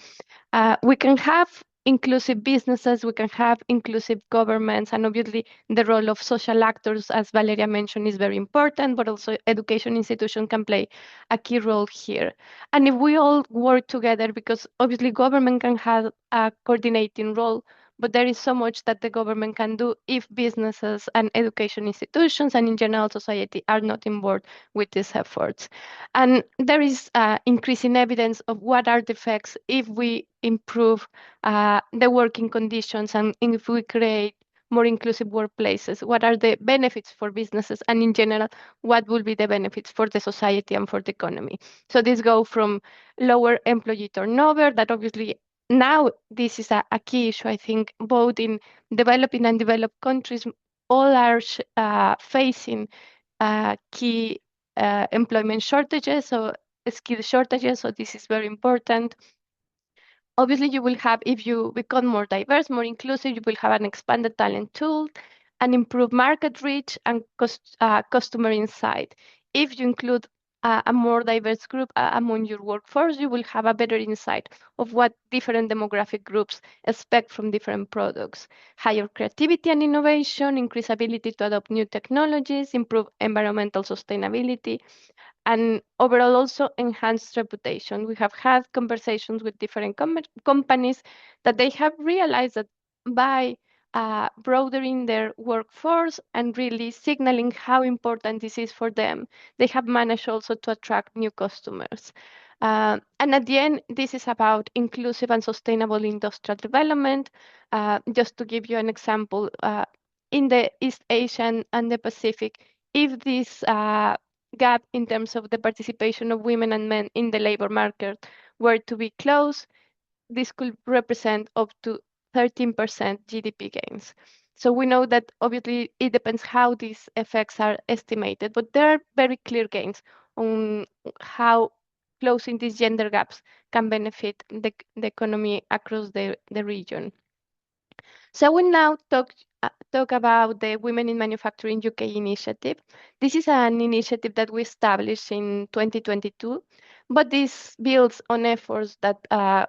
We can have inclusive businesses, we can have inclusive governments, and obviously the role of social actors, as Valeria mentioned, is very important, but also education institutions can play a key role here. And if we all work together, because obviously government can have a coordinating role, but there is so much that the government can do if businesses and education institutions and in general society are not involved with these efforts. And there is increasing evidence of what are the effects if we improve the working conditions and if we create more inclusive workplaces, what are the benefits for businesses, and in general, what will be the benefits for the society and for the economy. So this goes from lower employee turnover, that obviously now this is a key issue, I think, both in developing and developed countries, all are facing key employment shortages, so skill shortages, so this is very important. Obviously, you will have, if you become more diverse, more inclusive, you will have an expanded talent tool, an improved market reach, and customer insight. If you include a more diverse group among your workforce, you will have a better insight of what different demographic groups expect from different products. Higher creativity and innovation, increased ability to adopt new technologies, improve environmental sustainability, and overall also enhanced reputation. We have had conversations with different companies that they have realized that by broadening their workforce and really signaling how important this is for them, they have managed also to attract new customers. And at the end, this is about inclusive and sustainable industrial development. Just to give you an example, in the East Asian and the Pacific, if this gap in terms of the participation of women and men in the labor market were to be closed, this could represent up to 13% GDP gains. So we know that obviously it depends how these effects are estimated, but there are very clear gains on how closing these gender gaps can benefit the economy across the region. So I will now talk about the Women in Manufacturing UK initiative. This is an initiative that we established in 2022, but this builds on efforts that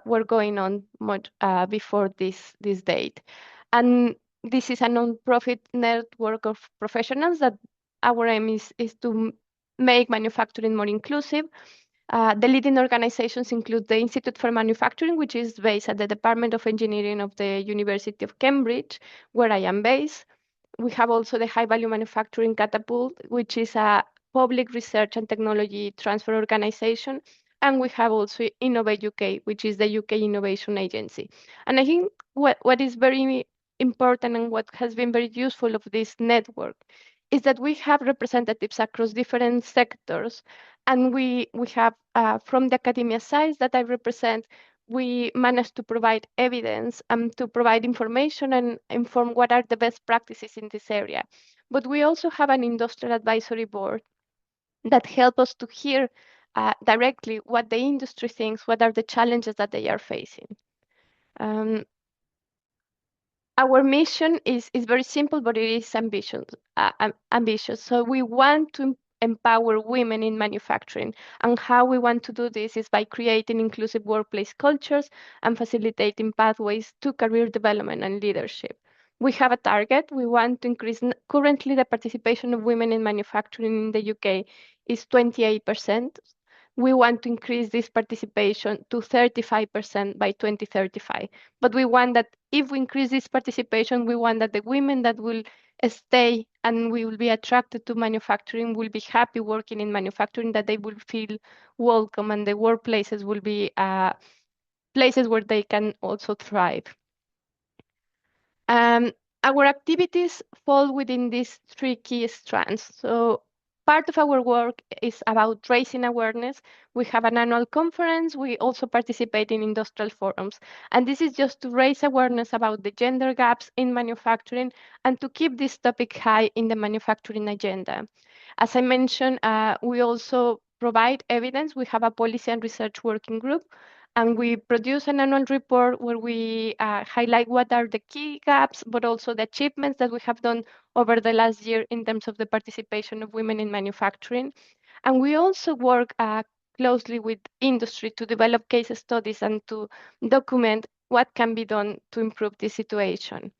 were going on much before this date. And this is a non-profit network of professionals that our aim is to make manufacturing more inclusive. The leading organizations include the Institute for Manufacturing, which is based at the Department of Engineering of the University of Cambridge, where I am based. We have also the High Value Manufacturing Catapult, which is a public research and technology transfer organization. And we have also Innovate UK, which is the UK Innovation Agency. And I think what is very important and what has been very useful of this network is that we have representatives across different sectors, and we have from the academia side that I represent, we managed to provide evidence and to provide information and inform what are the best practices in this area. But we also have an industrial advisory board that help us to hear directly what the industry thinks, what are the challenges that they are facing. Our mission is very simple, but it is ambitious. So we want to empower women in manufacturing. And how we want to do this is by creating inclusive workplace cultures and facilitating pathways to career development and leadership. We have a target. We want to increase, currently the participation of women in manufacturing in the UK is 28%. We want to increase this participation to 35% by 2035. But we want that if we increase this participation, we want that the women that will stay and we will be attracted to manufacturing will be happy working in manufacturing, that they will feel welcome, and the workplaces will be places where they can also thrive. Our activities fall within these three key strands. So part of our work is about raising awareness. We have an annual conference. We also participate in industrial forums. And this is just to raise awareness about the gender gaps in manufacturing and to keep this topic high in the manufacturing agenda. As I mentioned, we also provide evidence. We have a policy and research working group, and we produce an annual report where we highlight what are the key gaps, but also the achievements that we have done over the last year in terms of the participation of women in manufacturing. And we also work closely with industry to develop case studies and to document what can be done to improve the situation.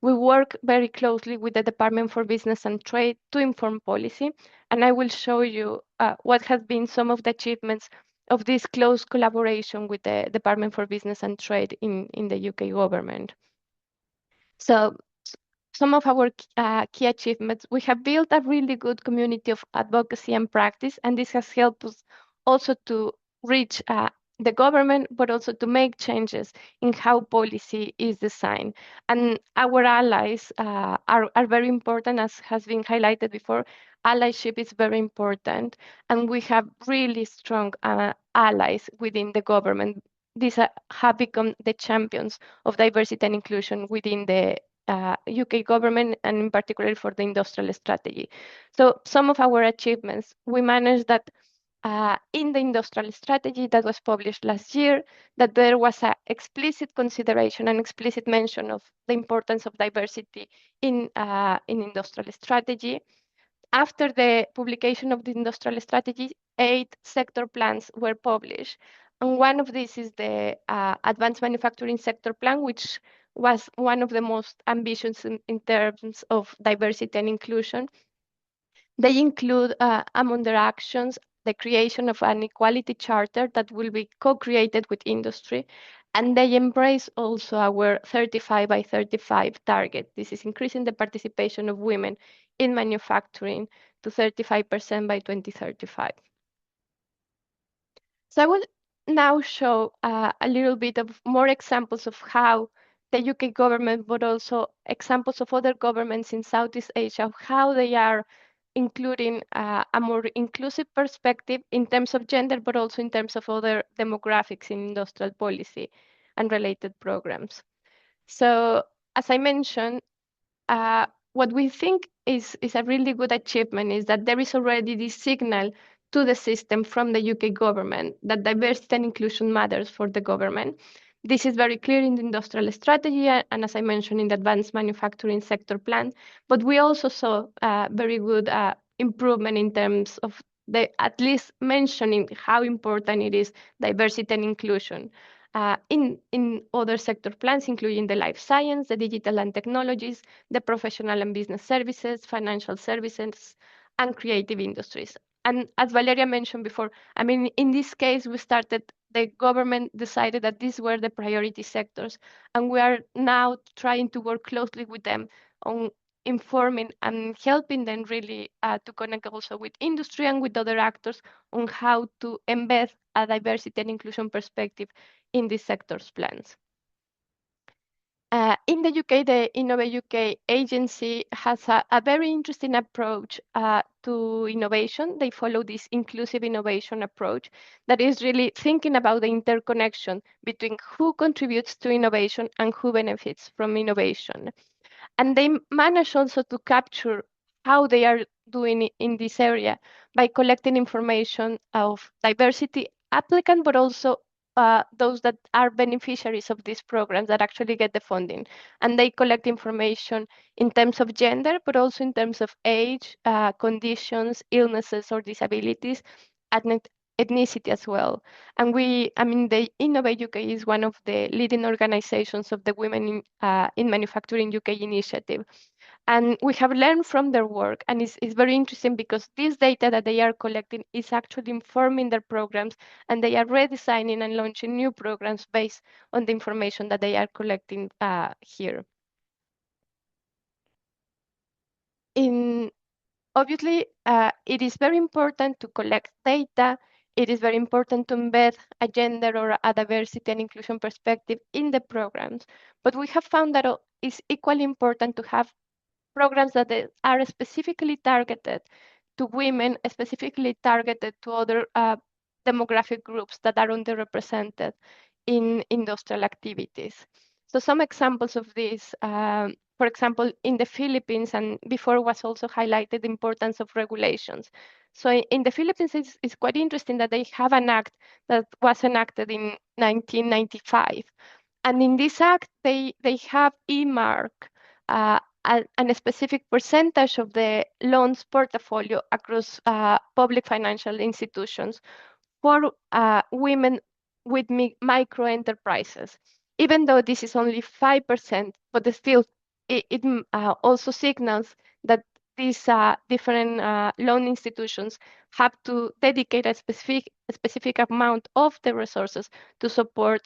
We work very closely with the Department for Business and Trade to inform policy, and I will show you what has been some of the achievements of this close collaboration with the Department for Business and Trade in the UK government. So some of our key achievements, we have built a really good community of advocacy and practice, and this has helped us also to reach the government, but also to make changes in how policy is designed. And our allies are very important, as has been highlighted before. Allyship is very important, and we have really strong allies within the government. These have become the champions of diversity and inclusion within the UK government, and in particular for the industrial strategy. So some of our achievements, we managed that in the industrial strategy that was published last year, that there was an explicit consideration and explicit mention of the importance of diversity in industrial strategy. After the publication of the industrial strategy, 8 sector plans were published. And one of these is the Advanced Manufacturing Sector Plan, which was one of the most ambitious in terms of diversity and inclusion. They include, among their actions, the creation of an equality charter that will be co-created with industry. And they embrace also our 35 by 35 target. This is increasing the participation of women in manufacturing to 35% by 2035. So I will now show a little bit of more examples of how the UK government, but also examples of other governments in Southeast Asia, how they are including a more inclusive perspective in terms of gender, but also in terms of other demographics in industrial policy and related programs. So as I mentioned, what we think is a really good achievement is that there is already this signal to the system from the UK government that diversity and inclusion matters for the government. This is very clear in the industrial strategy and, as I mentioned, in the Advanced Manufacturing Sector Plan. But we also saw very good improvement in terms of at least mentioning how important it is, diversity and inclusion. In other sector plans, including the life science, the digital and technologies, the professional and business services, financial services, and creative industries. And as Valeria mentioned before, I mean, in this case, the government decided that these were the priority sectors, and we are now trying to work closely with them on informing and helping them really to connect also with industry and with other actors on how to embed a diversity and inclusion perspective in these sectors' plans. In the UK, the Innovate UK agency has a very interesting approach to innovation. They follow this inclusive innovation approach that is really thinking about the interconnection between who contributes to innovation and who benefits from innovation. And they manage also to capture how they are doing in this area by collecting information of diversity applicant, but also those that are beneficiaries of these programs that actually get the funding. And they collect information in terms of gender, but also in terms of age, conditions, illnesses, or disabilities, and ethnicity as well. And the Innovate UK is one of the leading organizations of the Women in Manufacturing UK initiative. And we have learned from their work, and it's very interesting because this data that they are collecting is actually informing their programs, and they are redesigning and launching new programs based on the information that they are collecting here. Obviously, it is very important to collect data. It is very important to embed a gender or a diversity and inclusion perspective in the programs. But we have found that it's equally important to have programs that are specifically targeted to women, specifically targeted to other demographic groups that are underrepresented in industrial activities. So some examples of this, for example, in the Philippines, and before was also highlighted the importance of regulations. So in the Philippines, it's quite interesting that they have an act that was enacted in 1995. And in this act, they have earmarked a specific percentage of the loans portfolio across public financial institutions for women with micro enterprises. Even though this is only 5%, but still it also signals that these different loan institutions have to dedicate a specific amount of the resources to support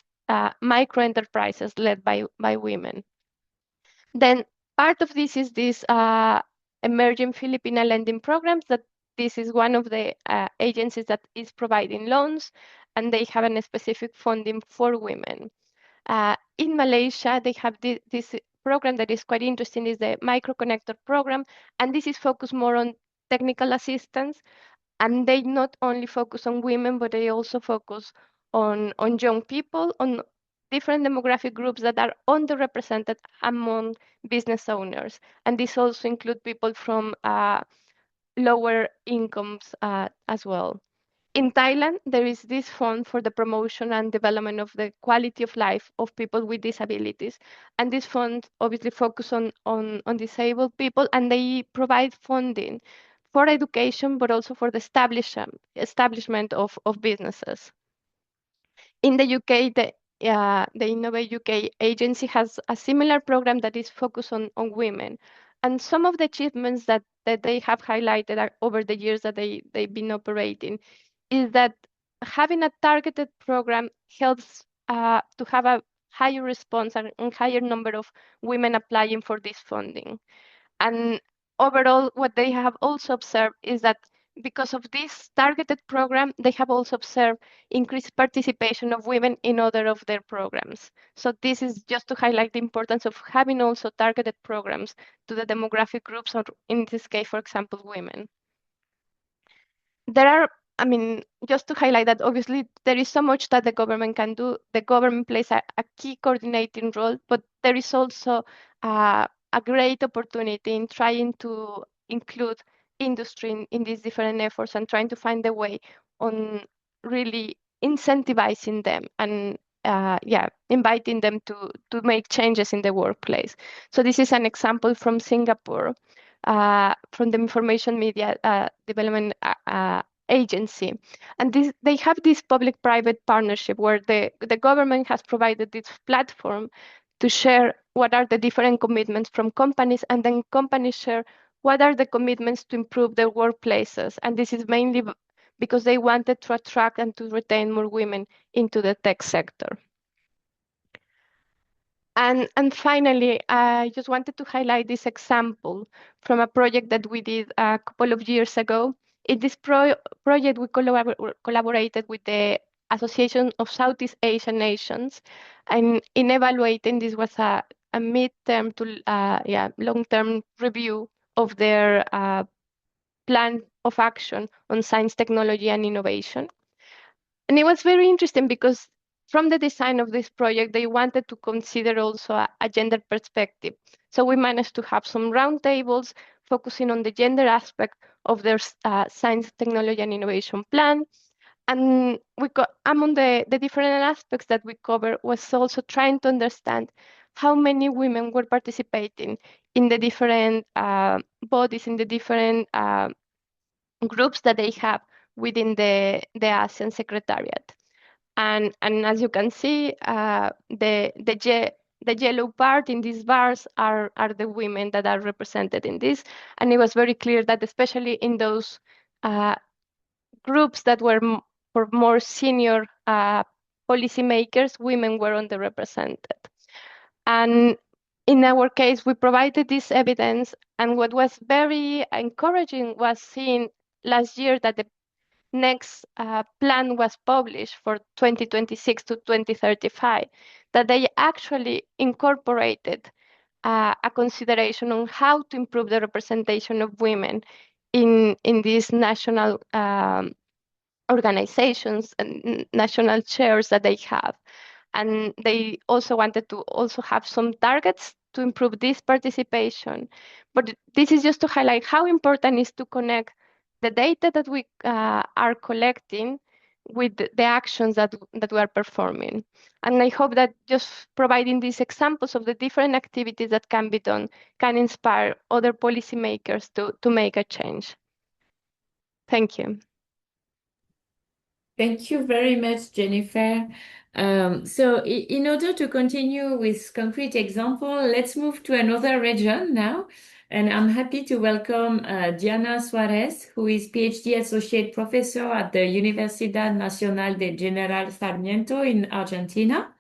micro enterprises led by women. Then part of this is this emerging Filipina lending programs, that this is one of the agencies that is providing loans, and they have a specific funding for women. In Malaysia, they have this program that is quite interesting, is the Micro Connector program, and this is focused more on technical assistance, and they not only focus on women, but they also focus on young people, on different demographic groups that are underrepresented among business owners. And this also include people from lower incomes as well. In Thailand, there is this fund for the promotion and development of the quality of life of people with disabilities. And this fund obviously focus on disabled people, and they provide funding for education, but also for the establishment of businesses. In the UK, the Innovate UK agency has a similar program that is focused on women. And some of the achievements that they have highlighted over the years that they've been operating is that having a targeted program helps to have a higher response and higher number of women applying for this funding. And overall, what they have also observed is that because of this targeted program, they have also observed increased participation of women in other of their programs. So this is just to highlight the importance of having also targeted programs to the demographic groups, or in this case, for example, women. There are, just to highlight that obviously there is so much that the government can do. The government plays a key coordinating role, but there is also a great opportunity in trying to include industry in these different efforts, and trying to find a way on really incentivizing them and inviting them to make changes in the workplace. So this is an example from Singapore, from the Information Media Development Agency. And they have this public-private partnership where the government has provided this platform to share what are the different commitments from companies, and then companies share what are the commitments to improve their workplaces. And this is mainly because they wanted to attract and to retain more women into the tech sector. And finally, I just wanted to highlight this example from a project that we did a couple of years ago. In this project, we collaborated with the Association of Southeast Asian Nations, and in evaluating, this was a mid-term to long-term review of their plan of action on science, technology, and innovation. And it was very interesting because from the design of this project, they wanted to consider also a gender perspective. So we managed to have some roundtables focusing on the gender aspect of their science, technology, and innovation plan. And among the different aspects that we covered was also trying to understand how many women were participating in the different bodies, in the different groups that they have within the ASEAN Secretariat. And as you can see, the yellow part in these bars are the women that are represented in this. And it was very clear that especially in those groups that were for more senior policymakers, women were underrepresented. And in our case, we provided this evidence. And what was very encouraging was seeing last year that the next plan was published for 2026 to 2035, that they actually incorporated a consideration on how to improve the representation of women in these national organizations and national chairs that they have. And they also wanted to also have some targets to improve this participation. But this is just to highlight how important it is to connect the data that we are collecting with the actions that we are performing. And I hope that just providing these examples of the different activities that can be done can inspire other policymakers to make a change. Thank you. Thank you very much, Jennifer. So in order to continue with concrete example, let's move to another region now. And I'm happy to welcome Diana Suarez, who is PhD Associate Professor at the Universidad Nacional de General Sarmiento in Argentina.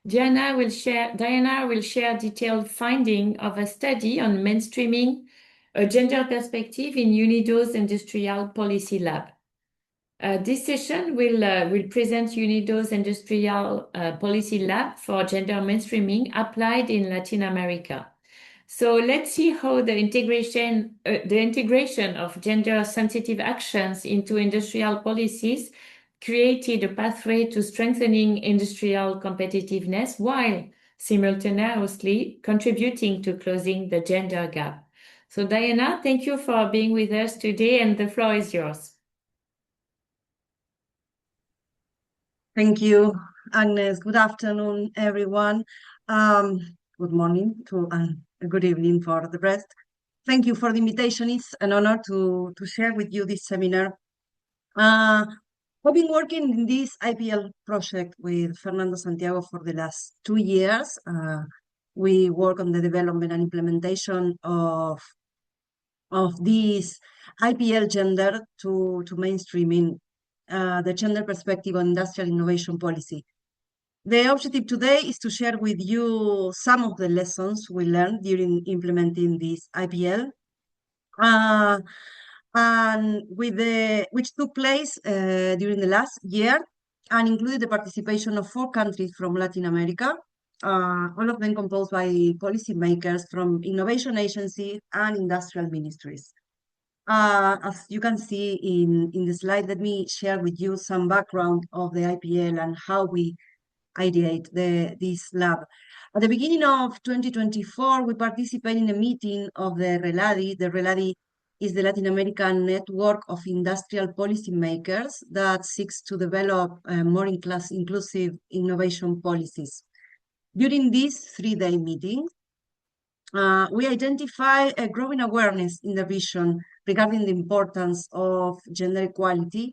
Diana will share detailed finding of a study on mainstreaming a gender perspective in UNIDO's Industrial Policy Lab. This session will present UNIDO's Industrial Policy Lab for Gender Mainstreaming applied in Latin America. So let's see how the integration of gender-sensitive actions into industrial policies created a pathway to strengthening industrial competitiveness while simultaneously contributing to closing the gender gap. So Diana, thank you for being with us today, and the floor is yours. Thank you, Agnes. Good afternoon, everyone. Good morning and good evening for the rest. Thank you for the invitation. It's an honor to share with you this seminar. I've been working in this IPL project with Fernando Santiago for the last 2 years. We work on the development and implementation of this IPL gender to mainstreaming the gender perspective on industrial innovation policy. The objective today is to share with you some of the lessons we learned during implementing this IPL, and which took place during the last year and included the participation of 4 countries from Latin America, all of them composed by policymakers from innovation agencies and industrial ministries. As you can see in the slide, let me share with you some background of the IPL and how we ideate this lab. At the beginning of 2024, we participated in a meeting of the RELADI. The RELADI is the Latin American Network of Industrial Policymakers that seeks to develop more inclusive innovation policies. During this 3-day meeting, we identify a growing awareness in the region regarding the importance of gender equality,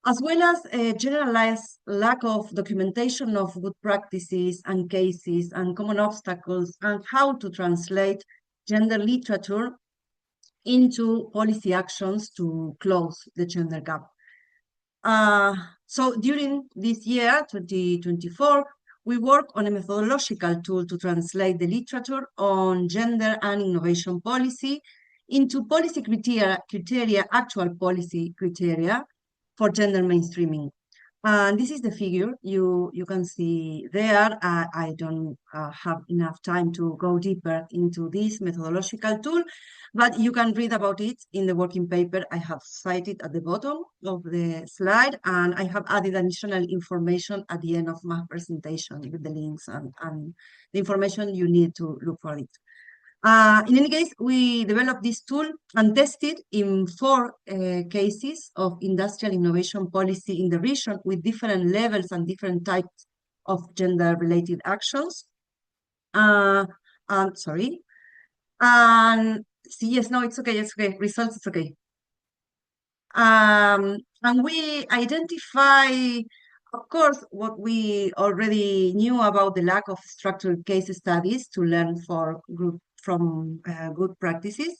as well as a generalized lack of documentation of good practices and cases and common obstacles and how to translate gender literature into policy actions to close the gender gap. So during this year, 2024, we work on a methodological tool to translate the literature on gender and innovation policy into policy criteria, actual policy criteria for gender mainstreaming. And this is the figure you can see there. I don't have enough time to go deeper into this methodological tool, but you can read about it in the working paper I have cited at the bottom of the slide, and I have added additional information at the end of my presentation with the links and the information you need to look for it. In any case, we developed this tool and tested in 4 cases of industrial innovation policy in the region with different levels and different types of gender-related actions. Sorry. Yes, no, it's okay, results, it's okay. And we identify, of course, what we already knew about the lack of structured case studies to learn from good practices.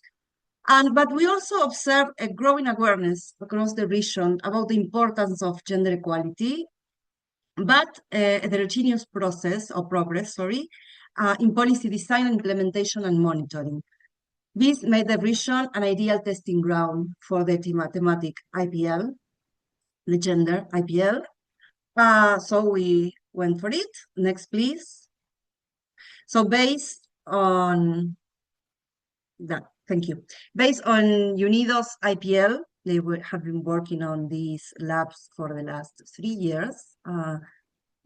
But we also observe a growing awareness across the region about the importance of gender equality, but a heterogeneous progress, in policy design, implementation, and monitoring. This made the region an ideal testing ground for the thematic IPL, the gender IPL. So we went for it. Next, please. So based on that, thank you. Based on UNIDO's IPL, they have been working on these labs for the last 3 years.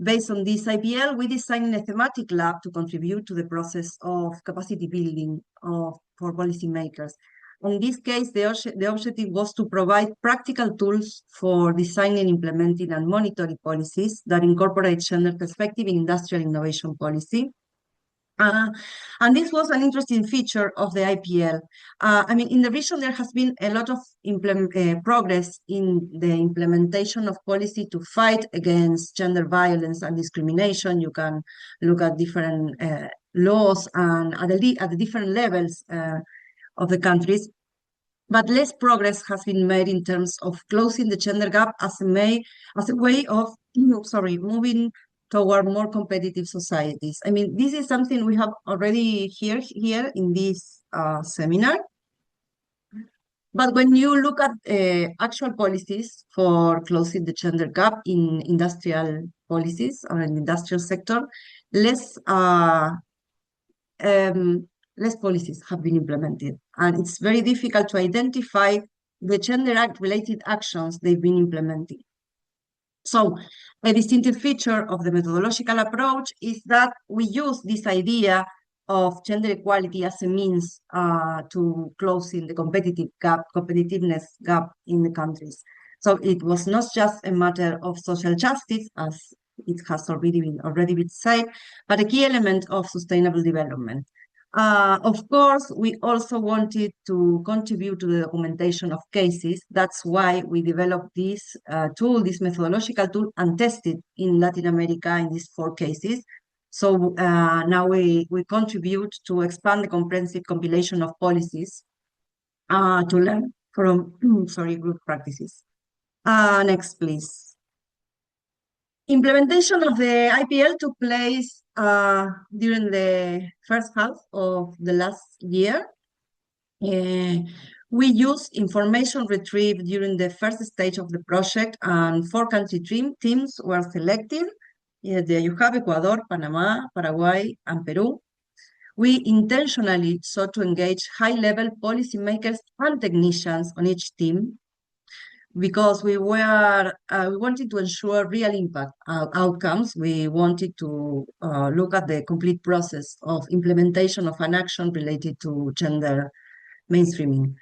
Based on this IPL, we designed a thematic lab to contribute to the process of capacity building for policymakers. In this case, the objective was to provide practical tools for designing, implementing, and monitoring policies that incorporate gender perspective in industrial innovation policy. And this was an interesting feature of the IPL. I mean, in the region, there has been a lot of progress in the implementation of policy to fight against gender violence and discrimination. You can look at different laws and at the different levels of the countries. But less progress has been made in terms of closing the gender gap as a way of moving toward more competitive societies. I mean, this is something we have already heard here in this seminar. But when you look at actual policies for closing the gender gap in industrial policies or in the industrial sector, less policies have been implemented. And it's very difficult to identify the gender-related actions they've been implementing. So a distinctive feature of the methodological approach is that we use this idea of gender equality as a means to closing the competitiveness gap in the countries. So it was not just a matter of social justice, as it has already been said, but a key element of sustainable development. Of course, we also wanted to contribute to the documentation of cases. That's why we developed this tool, this methodological tool, and tested in Latin America in these 4 cases. So now we contribute to expand the comprehensive compilation of policies to learn from, good practices. Next, please. Implementation of the IPL took place during the first half of the last year. We used information retrieved during the first stage of the project, and 4 country teams were selected. There you have Ecuador, Panama, Paraguay, and Peru. We intentionally sought to engage high-level policymakers and technicians on each team, because we wanted to ensure real impact outcomes. We wanted to look at the complete process of implementation of an action related to gender mainstreaming.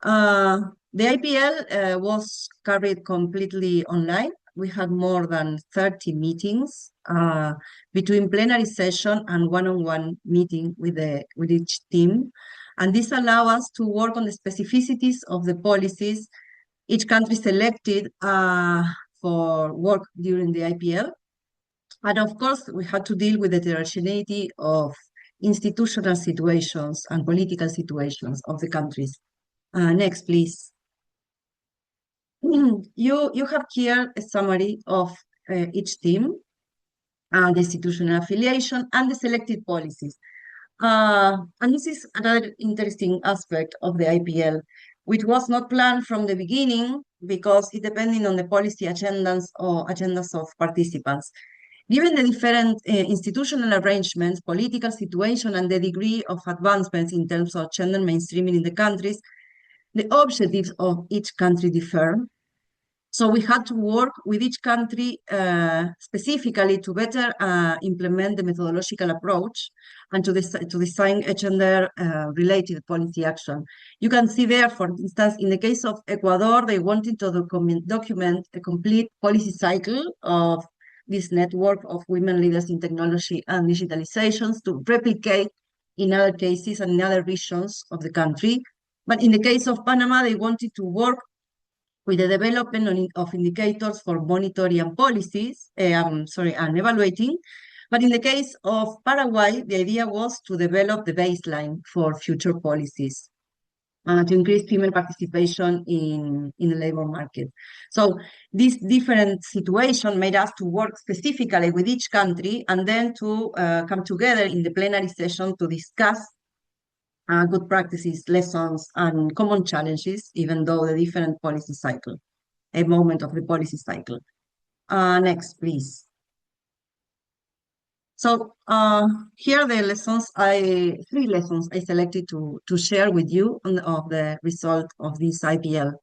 The IPL was carried completely online. We had more than 30 meetings between plenary session and one-on-one meeting with each team. And this allows us to work on the specificities of the policies each country selected for work during the IPL. And of course, we had to deal with the heterogeneity of institutional situations and political situations of the countries. Next, please. You have here a summary of each team, the institutional affiliation, and the selected policies. And this is another interesting aspect of the IPL, which was not planned from the beginning because it depended on the policy agendas of participants. Given the different institutional arrangements, political situation, and the degree of advancements in terms of gender mainstreaming in the countries, the objectives of each country differ. So we had to work with each country specifically to better implement the methodological approach and to design a gender-related policy action. You can see there, for instance, in the case of Ecuador, they wanted to document a complete policy cycle of this network of women leaders in technology and digitalizations to replicate in other cases and in other regions of the country. But in the case of Panama, they wanted to work with the development of indicators for monitoring and policies, and evaluating. But in the case of Paraguay, the idea was to develop the baseline for future policies to increase female participation in the labor market. So this different situation made us to work specifically with each country and then to come together in the plenary session to discuss good practices, lessons, and common challenges, even though the different policy cycle, a moment of the policy cycle. Next, please. So here are the lessons, three lessons I selected to share with you of the result of this IPL.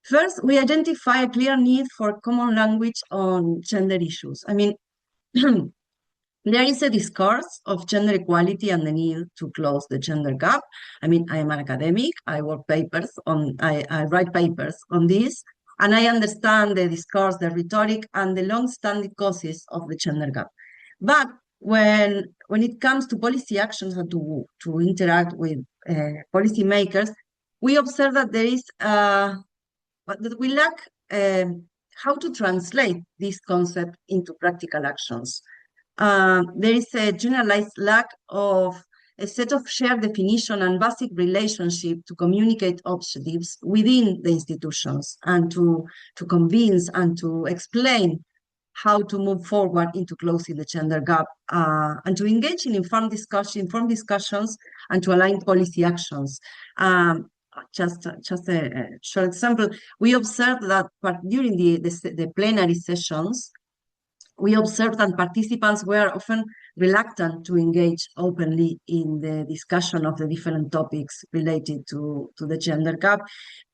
First, we identify a clear need for common language on gender issues. I mean, there is a discourse of gender equality and the need to close the gender gap. I mean, I am an academic, I write papers on this, and I understand the discourse, the rhetoric, and the long-standing causes of the gender gap. But when it comes to policy actions and to interact with policymakers, we observe that there is that we lack how to translate this concept into practical actions. There is a generalized lack of a set of shared definition and basic relationship to communicate objectives within the institutions and to convince and to explain how to move forward into closing the gender gap and to engage in informed discussions and to align policy actions. Just a short example, we observed that during the plenary sessions, we observed that participants were often reluctant to engage openly in the discussion of the different topics related to the gender gap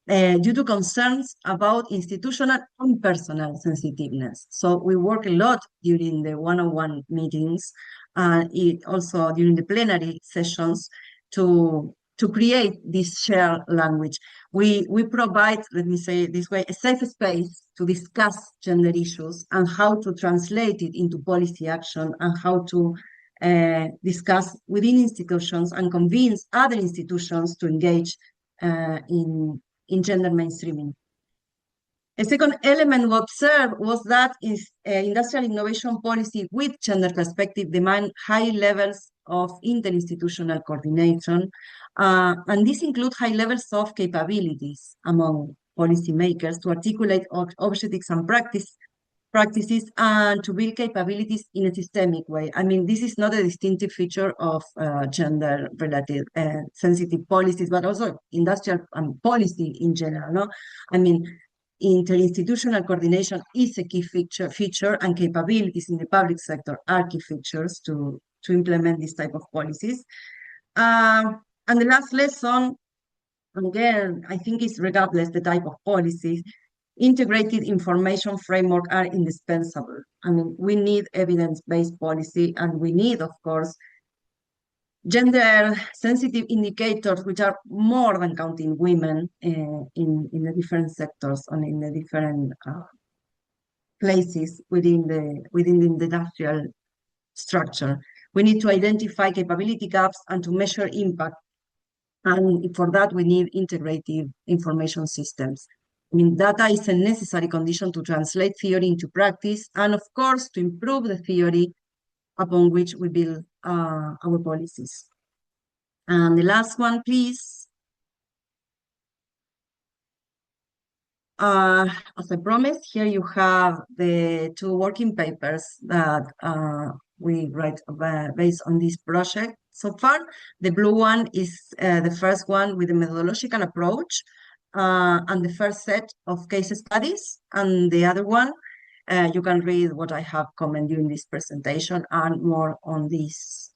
due to concerns about institutional and personal sensitiveness. So we work a lot during the one-on-one meetings, also during the plenary sessions to create this shared language. We provide, let me say it this way, a safe space to discuss gender issues and how to translate it into policy action and how to discuss within institutions and convince other institutions to engage in gender mainstreaming. A second element we observed was that industrial innovation policy with gender perspective demand high levels of interinstitutional coordination, and this includes high levels of capabilities among policymakers to articulate objectives and practices and to build capabilities in a systemic way. I mean, this is not a distinctive feature of gender-related sensitive policies, but also industrial policy in general. No, I mean, interinstitutional coordination is a key feature, and capabilities in the public sector are key features to implement this type of policies. And the last lesson, again, I think is regardless the type of policies, integrated information framework are indispensable. I mean, we need evidence-based policy, and we need, of course, gender-sensitive indicators, which are more than counting women in the different sectors and in the different places within the industrial structure. We need to identify capability gaps and to measure impact. And for that, we need integrative information systems. I mean, data is a necessary condition to translate theory into practice and, of course, to improve the theory upon which we build our policies. And the last one, please. As I promised, here you have the two working papers that we write based on this project. So far, the blue one is the first one with the methodological approach and the first set of case studies. And the other one, you can read what I have commented during this presentation and more on these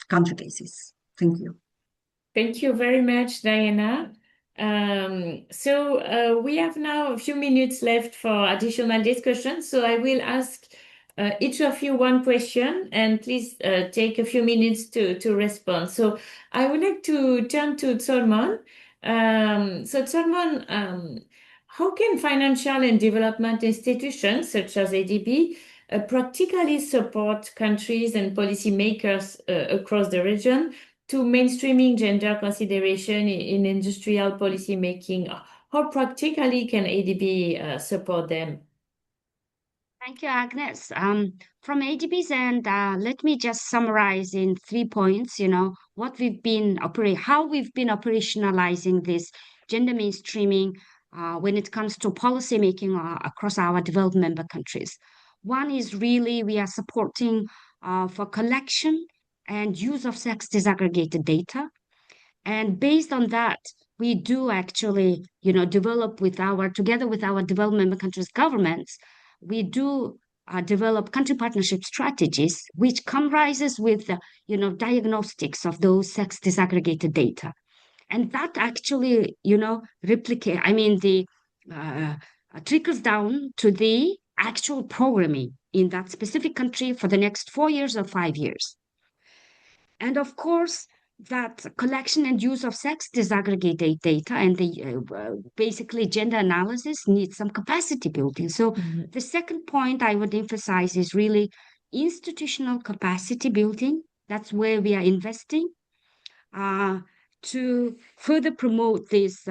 country cases. Thank you. Thank you very much, Diana. We have now a few minutes left for additional discussion. So I will ask each of you one question, and please take a few minutes to respond. So I would like to turn to Solomon. Solomon, how can financial and development institutions such as ADB practically support countries and policymakers across the region to mainstreaming gender consideration in industrial policy making? How practically can ADB support them? Thank you, Agnes. From ADB's end, let me just summarize in 3 points, what how we've been operationalizing this gender mainstreaming when it comes to policy making across our developed member countries. One is really we are supporting for collection and use of sex disaggregated data. And based on that, we do actually, develop together with our developed member countries' governments, we do develop country partnership strategies, which comprises with, diagnostics of those sex disaggregated data. And that actually, trickles down to the actual programming in that specific country for the next 4 years or 5 years. And of course, that collection and use of sex disaggregated data and the basically gender analysis needs some capacity building. So the second point I would emphasize is really institutional capacity building. That's where we are investing to further promote this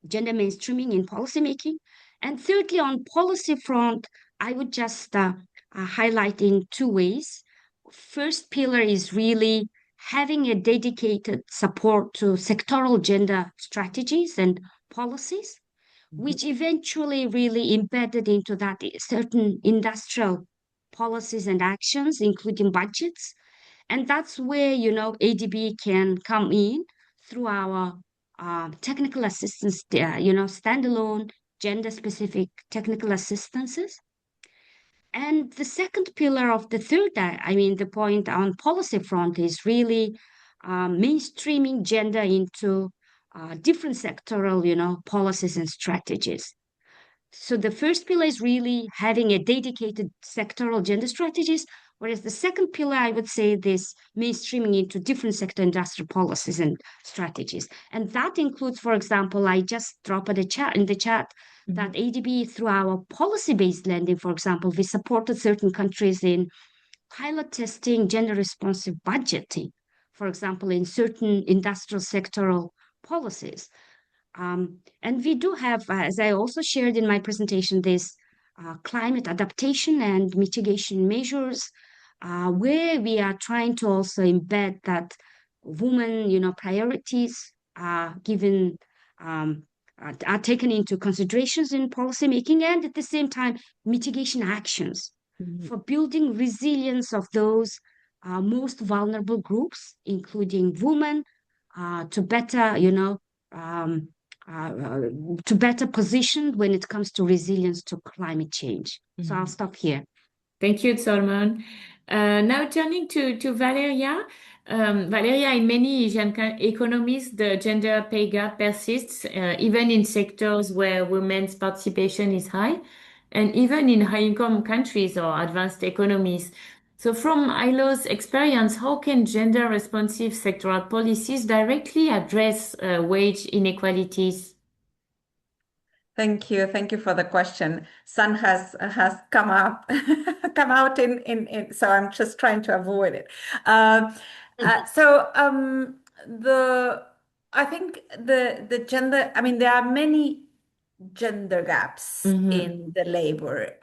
gender mainstreaming in policymaking. And thirdly, on policy front, I would just highlight in 2 ways. First pillar is really having a dedicated support to sectoral gender strategies and policies, which eventually really embedded into that certain industrial policies and actions, including budgets. And that's where, ADB can come in through our technical assistance, standalone gender-specific technical assistances. And the second pillar of the third, the point on policy front is really mainstreaming gender into different sectoral, policies and strategies. So the first pillar is really having a dedicated sectoral gender strategies, whereas the second pillar, I would say, this mainstreaming into different sector industrial policies and strategies. And that includes, for example, I just dropped in the chat that ADB, through our policy-based lending, for example, we supported certain countries in pilot testing gender-responsive budgeting, for example, in certain industrial sectoral policies. And we do have, as I also shared in my presentation, this climate adaptation and mitigation measures, where we are trying to also embed that women, priorities are given, are taken into considerations in policymaking, and at the same time, mitigation actions for building resilience of those most vulnerable groups, including women, to better, to better position when it comes to resilience to climate change. So I'll stop here. Thank you, Solomon. Now turning to Valeria. Valeria, in many Asian economies, the gender pay gap persists, even in sectors where women's participation is high, and even in high-income countries or advanced economies. So from ILO's experience, how can gender-responsive sectoral policies directly address wage inequalities? Thank you. Thank you for the question. Sun has come out so I'm just trying to avoid it. I think the gender, there are many gender gaps in the labor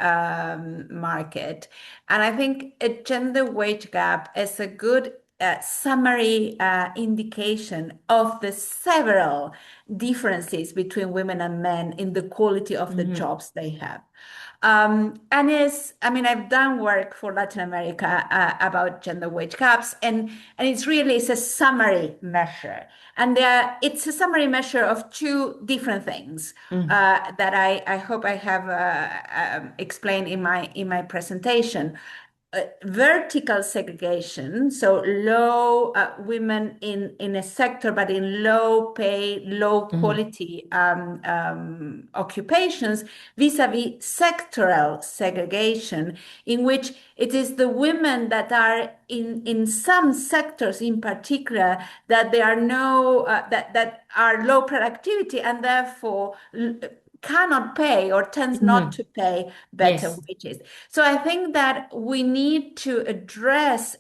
market. And I think a gender wage gap is a good summary indication of the several differences between women and men in the quality of the jobs they have. I've done work for Latin America about gender wage gaps, and it's a summary measure. And it's a summary measure of 2 different things that I hope I have explained in my presentation. vertical segregation, so low women in a sector, but in low pay, low quality occupations, vis-a-vis sectoral segregation, in which it is the women that are in some sectors in particular that they are no that are low productivity and therefore cannot pay or tends not to pay better Yes. wages. So I think that we need to address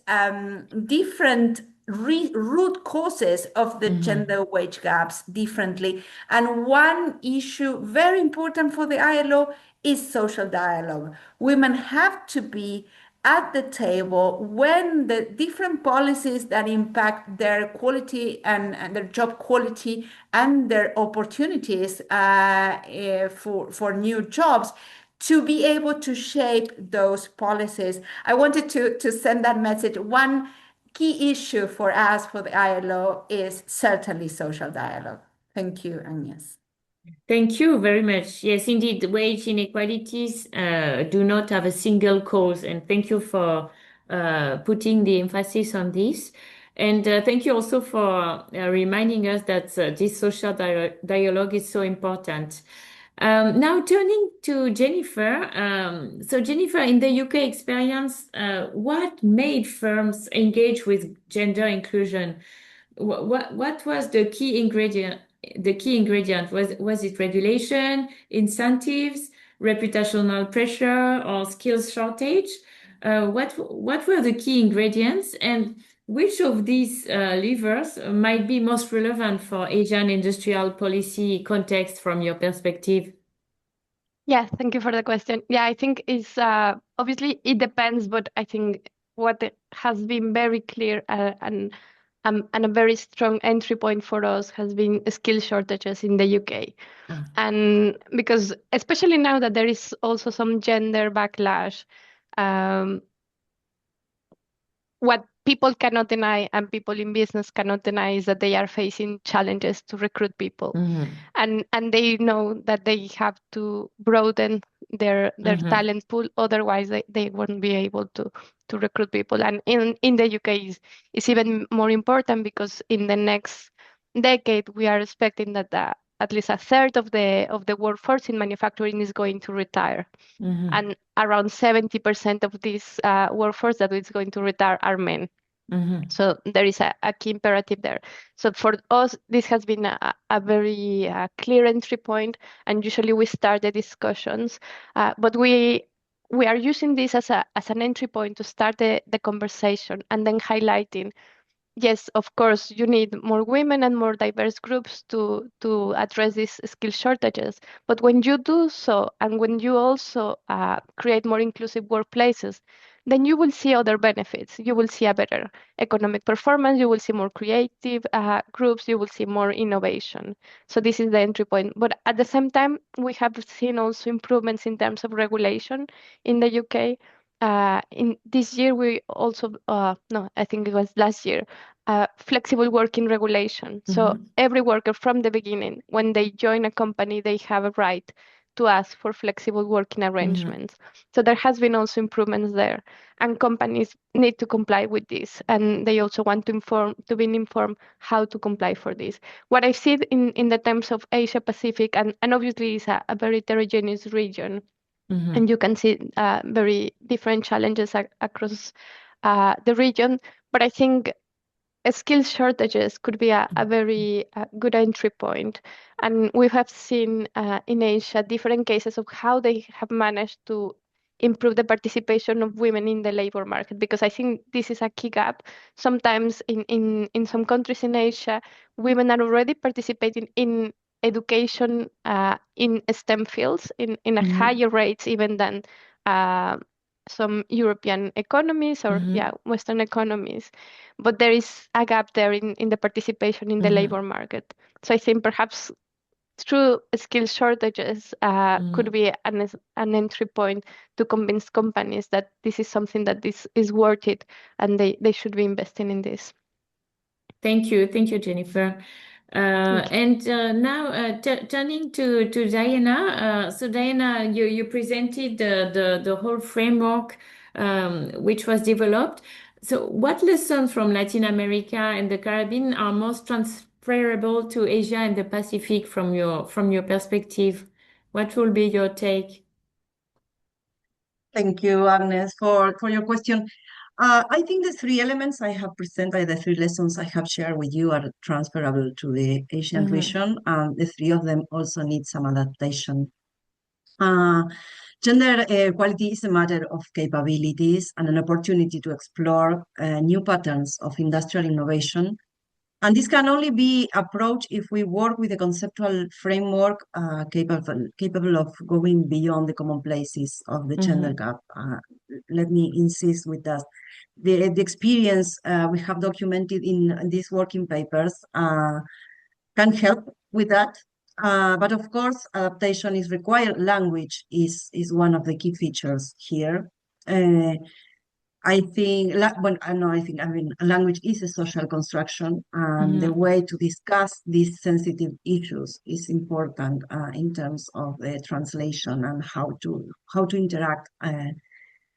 different root causes of the gender wage gaps differently. And one issue very important for the ILO is social dialogue. Women have to be at the table when the different policies that impact their quality and their job quality and their opportunities for new jobs, to be able to shape those policies. I wanted to send that message. One key issue for us, for the ILO, is certainly social dialogue. Thank you, Agnes. Thank you very much. Yes, indeed, wage inequalities do not have a single cause, and thank you for putting the emphasis on this. And thank you also for reminding us that this social dialogue is so important. Now turning to Jennifer. So Jennifer, in the UK experience, what made firms engage with gender inclusion? What was the key ingredient? The key ingredient was it regulation, incentives, reputational pressure, or skills shortage? What were the key ingredients, and which of these levers might be most relevant for Asian industrial policy context from your perspective? Yeah, thank you for the question. Yeah, I think it's obviously it depends, but I think what has been very clear and a very strong entry point for us has been skill shortages in the UK. And because especially now that there is also some gender backlash, what people cannot deny and people in business cannot deny is that they are facing challenges to recruit people. And they know that they have to broaden their talent pool, otherwise they won't be able to recruit people. And in the UK is even more important, because in the next decade we are expecting that at least a third of the workforce in manufacturing is going to retire. And around 70% of this workforce that is going to retire are men. So there is a key imperative there. So for us, this has been a very clear entry point, and usually we start the discussions, but we are using this as an entry point to start the conversation, and then highlighting, yes, of course, you need more women and more diverse groups to address these skill shortages. But when you do so, and when you also create more inclusive workplaces, then you will see other benefits. You will see a better economic performance. You will see more creative groups. You will see more innovation. So this is the entry point. But at the same time, we have seen also improvements in terms of regulation in the UK. In this year, we also, no, I think it was last year, flexible working regulation. So every worker from the beginning, when they join a company, they have a right to ask for flexible working arrangements. So there has been also improvements there, and companies need to comply with this, and they also want to be informed how to comply for this. What I see in the terms of Asia Pacific, and obviously it's a very heterogeneous region, and you can see very different challenges across the region. But I think skill shortages could be a very good entry point. And we have seen in Asia different cases of how they have managed to improve the participation of women in the labor market, because I think this is a key gap. Sometimes in some countries in Asia, women are already participating in education in STEM fields in a higher rates even than some European economies or Western economies. But there is a gap there in the participation in the labor market. So I think perhaps through skill shortages could be an entry point to convince companies that this is something that is worth it, and they should be investing in this. Thank you, Jennifer. And now turning to Diana. So Diana, you presented the whole framework which was developed. So what lessons from Latin America and the Caribbean are most transferable to Asia and the Pacific from your perspective? What will be your take? Thank you, Agnes, for your question. I think the three elements I have presented, the three lessons I have shared with you, are transferable to the Asian region, and the three of them also need some adaptation. Gender equality is a matter of capabilities and an opportunity to explore new patterns of industrial innovation. And this can only be approached if we work with a conceptual framework capable of going beyond the commonplaces of the gender gap. Let me insist with that. The experience we have documented in these working papers can help with that. But of course, adaptation is required. Language is one of the key features here. I mean, language is a social construction, and the way to discuss these sensitive issues is important in terms of the translation and how to interact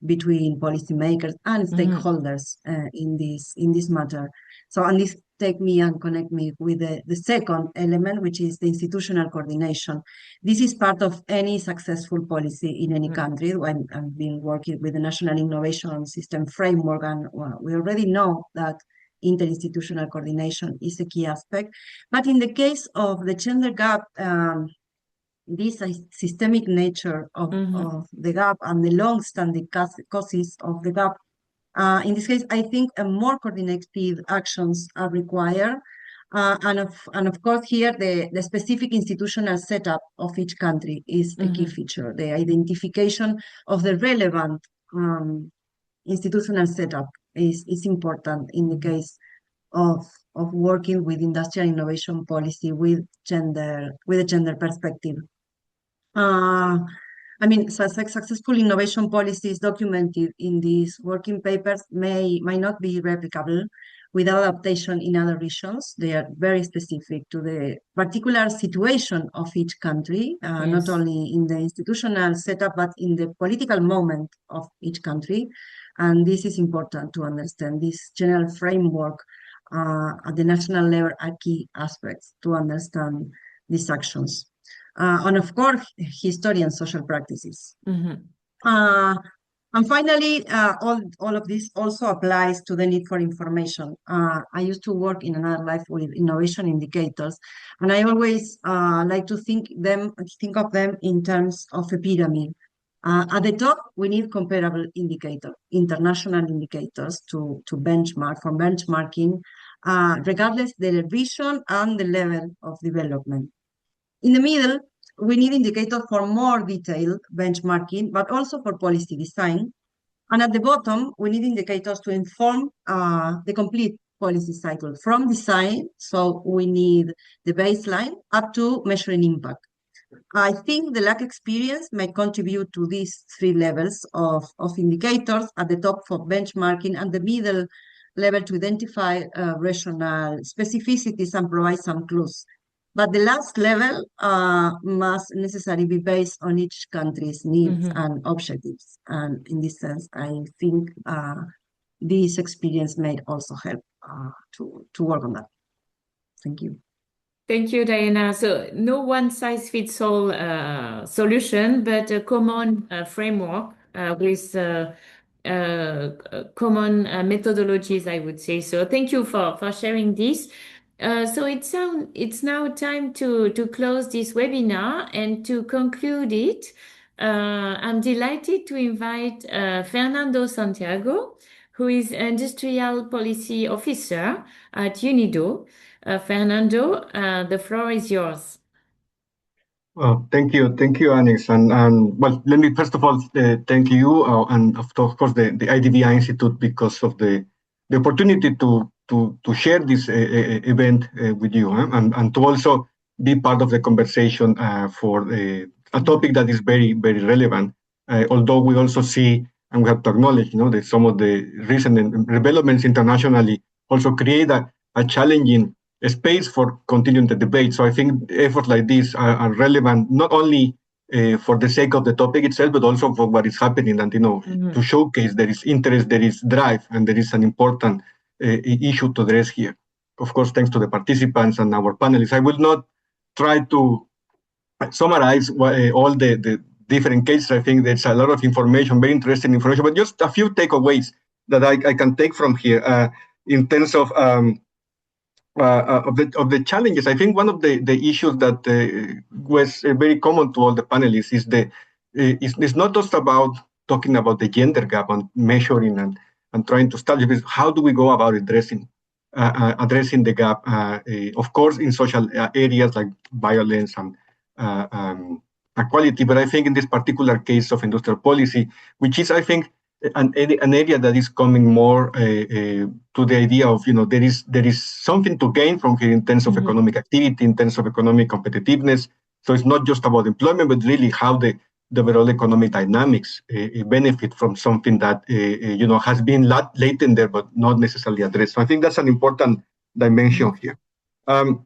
between policymakers and stakeholders in this matter. So, and this take me and connect me with the second element, which is the institutional coordination. This is part of any successful policy in any country. I've been working with the National Innovation System Framework, and we already know that interinstitutional coordination is a key aspect. But in the case of the gender gap, this systemic nature of the gap and the long-standing causes of the gap, in this case, I think more coordinated actions are required. And of course, here the specific institutional setup of each country is a key feature. The identification of the relevant institutional setup is important in the case of working with industrial innovation policy with a gender perspective. I mean, successful innovation policies documented in these working papers might not be replicable without adaptation in other regions. They are very specific to the particular situation of each country, not only in the institutional setup, but in the political moment of each country. And this is important to understand. This general framework at the national level are key aspects to understand these actions. And of course, history and social practices. And finally, all of this also applies to the need for information. I used to work in another life with innovation indicators, and I always like to think of them in terms of a pyramid. At the top, we need comparable indicators, international indicators to benchmark, for benchmarking, regardless the region and the level of development. In the middle, we need indicators for more detailed benchmarking, but also for policy design. And at the bottom, we need indicators to inform the complete policy cycle from design. So we need the baseline up to measuring impact. I think the lack experience may contribute to these three levels of indicators: at the top for benchmarking and the middle level to identify regional specificities and provide some clues. But the last level must necessarily be based on each country's needs and objectives. And in this sense, I think this experience may also help to work on that. Thank you. Thank you, Diana. So no one-size-fits-all solution, but a common framework with common methodologies, I would say. So thank you for sharing this. So it's now time to close this webinar and to conclude it. I'm delighted to invite Fernando Santiago, who is Industrial Policy Officer at UNIDO. Fernando, the floor is yours. Well, thank you, Anis. And well, let me first of all thank you and of course the ADBI Institute because of the opportunity to share this event with you and to also be part of the conversation for a topic that is very, very relevant. Although we also see and we have to acknowledge, that some of the recent developments internationally also create a challenging space for continuing the debate. So I think efforts like this are relevant not only for the sake of the topic itself, but also for what is happening, and to showcase there is interest, there is drive, and there is an important issue to address here. Of course, thanks to the participants and our panelists. I will not try to summarize all the different cases. I think there's a lot of information, very interesting information, but just a few takeaways that I can take from here in terms of the challenges. I think one of the issues that was very common to all the panelists is it's not just about talking about the gender gap and measuring and trying to establish how do we go about addressing the gap, of course, in social areas like violence and equality. But I think in this particular case of industrial policy, which is, I think, an area that is coming more to the idea of, there is something to gain from here in terms of economic activity, in terms of economic competitiveness. So it's not just about employment, but really how the overall economic dynamics benefit from something that has been latent there, but not necessarily addressed. So I think that's an important dimension here. And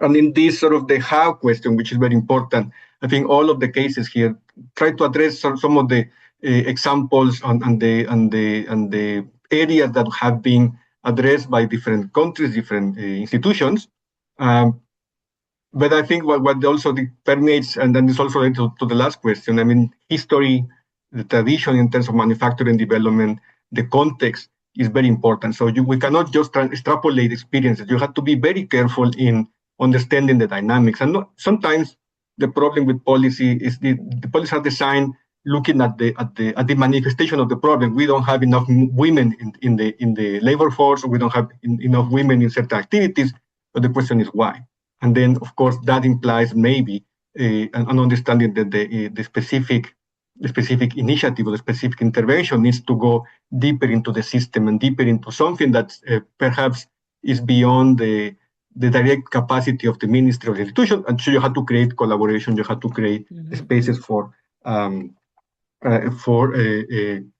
in this sort of the how question, which is very important, I think all of the cases here try to address some of the examples and the areas that have been addressed by different countries, different institutions. But I think what also permeates, and then it's also related to the last question, I mean, history, the tradition in terms of manufacturing development, the context is very important. So we cannot just extrapolate experiences. You have to be very careful in understanding the dynamics. And sometimes the problem with policy is the policies are designed looking at the manifestation of the problem. We don't have enough women in the labor force, or we don't have enough women in certain activities, but the question is why. And then, of course, that implies maybe an understanding that the specific initiative or the specific intervention needs to go deeper into the system and deeper into something that perhaps is beyond the direct capacity of the ministry or the institution. And so you have to create collaboration, you have to create spaces for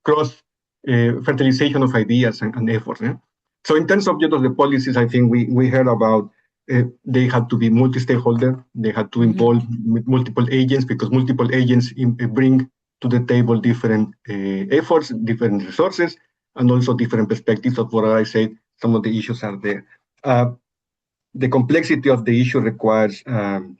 cross fertilization of ideas and efforts. Yeah? So in terms of the policies, I think we heard about they have to be multi-stakeholder, they have to involve multiple agents, because multiple agents bring to the table different efforts, different resources, and also different perspectives of what I said, some of the issues are there. The complexity of the issue requires the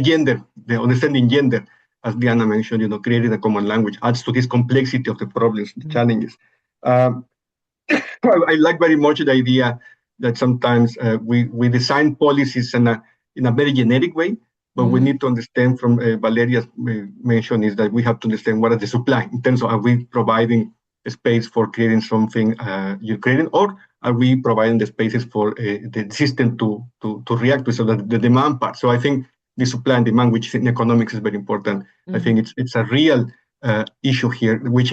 gender, the understanding gender, as Diana mentioned, creating a common language adds to this complexity of the problems, the challenges. I like very much the idea that sometimes we design policies in a very generic way, but we need to understand, from Valeria's mention, is that we have to understand what is the supply in terms of, are we providing a space for creating something you're creating, or are we providing the spaces for the system to react to, so that the demand part. So I think the supply and demand, which in economics is very important. I think it's a real issue here, which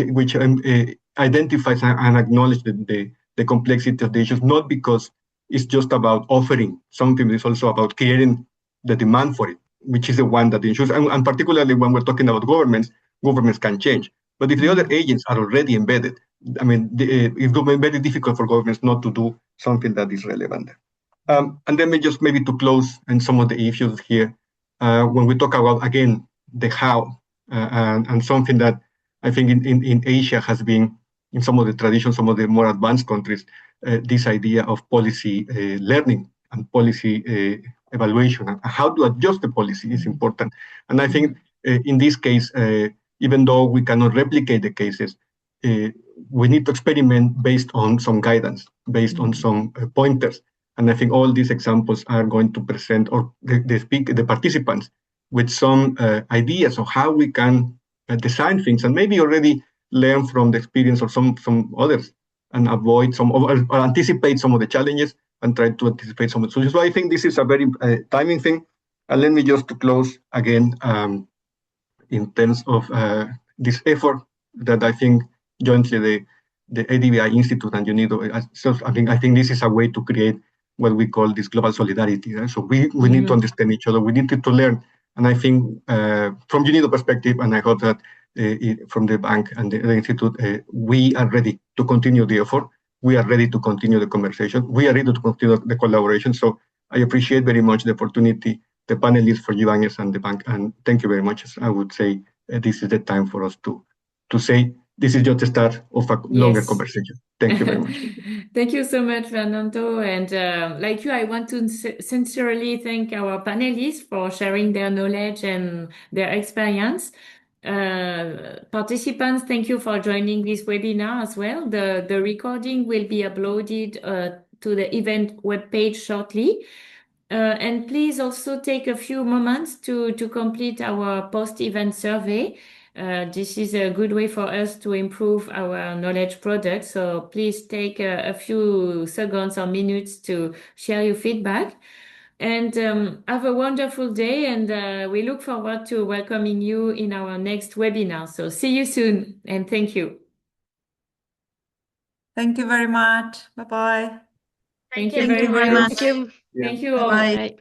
identifies and acknowledges the complexity of the issues, not because it's just about offering something, but it's also about creating the demand for it, which is the one that ensures, and particularly when we're talking about governments can change. But if the other agents are already embedded, I mean, it's very difficult for governments not to do something that is relevant. And then maybe to close and some of the issues here, when we talk about, again, the how, and something that I think in Asia has been, in some of the traditions, some of the more advanced countries, this idea of policy learning and policy evaluation, and how to adjust the policy is important. And I think in this case, even though we cannot replicate the cases, we need to experiment based on some guidance, based on some pointers. And I think all these examples are going to present, or the participants, with some ideas of how we can design things, and maybe already learn from the experience of some others, and avoid or anticipate some of the challenges and try to anticipate some of the solutions. So I think this is a very timing thing. And let me just to close again, in terms of this effort that I think jointly the ADBI Institute and UNIDO, so I think this is a way to create what we call this global solidarity. Right? So we need to understand each other. We need to learn. And I think from UNIDO perspective, and I hope that from the bank and the institute, we are ready to continue the effort. We are ready to continue the conversation. We are ready to continue the collaboration. So I appreciate very much the opportunity the panelists, for you, Agnes, and the bank. And thank you very much. I would say this is the time for us to say this is just the start of a longer Yes. conversation. Thank you very much. Thank you so much, Fernando. And like you, I want to sincerely thank our panelists for sharing their knowledge and their experience. Participants, thank you for joining this webinar as well. The recording will be uploaded to the event webpage shortly. And please also take a few moments to complete our post-event survey. This is a good way for us to improve our knowledge product. So please take a few seconds or minutes to share your feedback. And have a wonderful day. And we look forward to welcoming you in our next webinar. So see you soon. And thank you. Thank you very much. Bye-bye. Thank you Thank very you very much. much. Thank you. Thank you all. Bye-bye. Bye.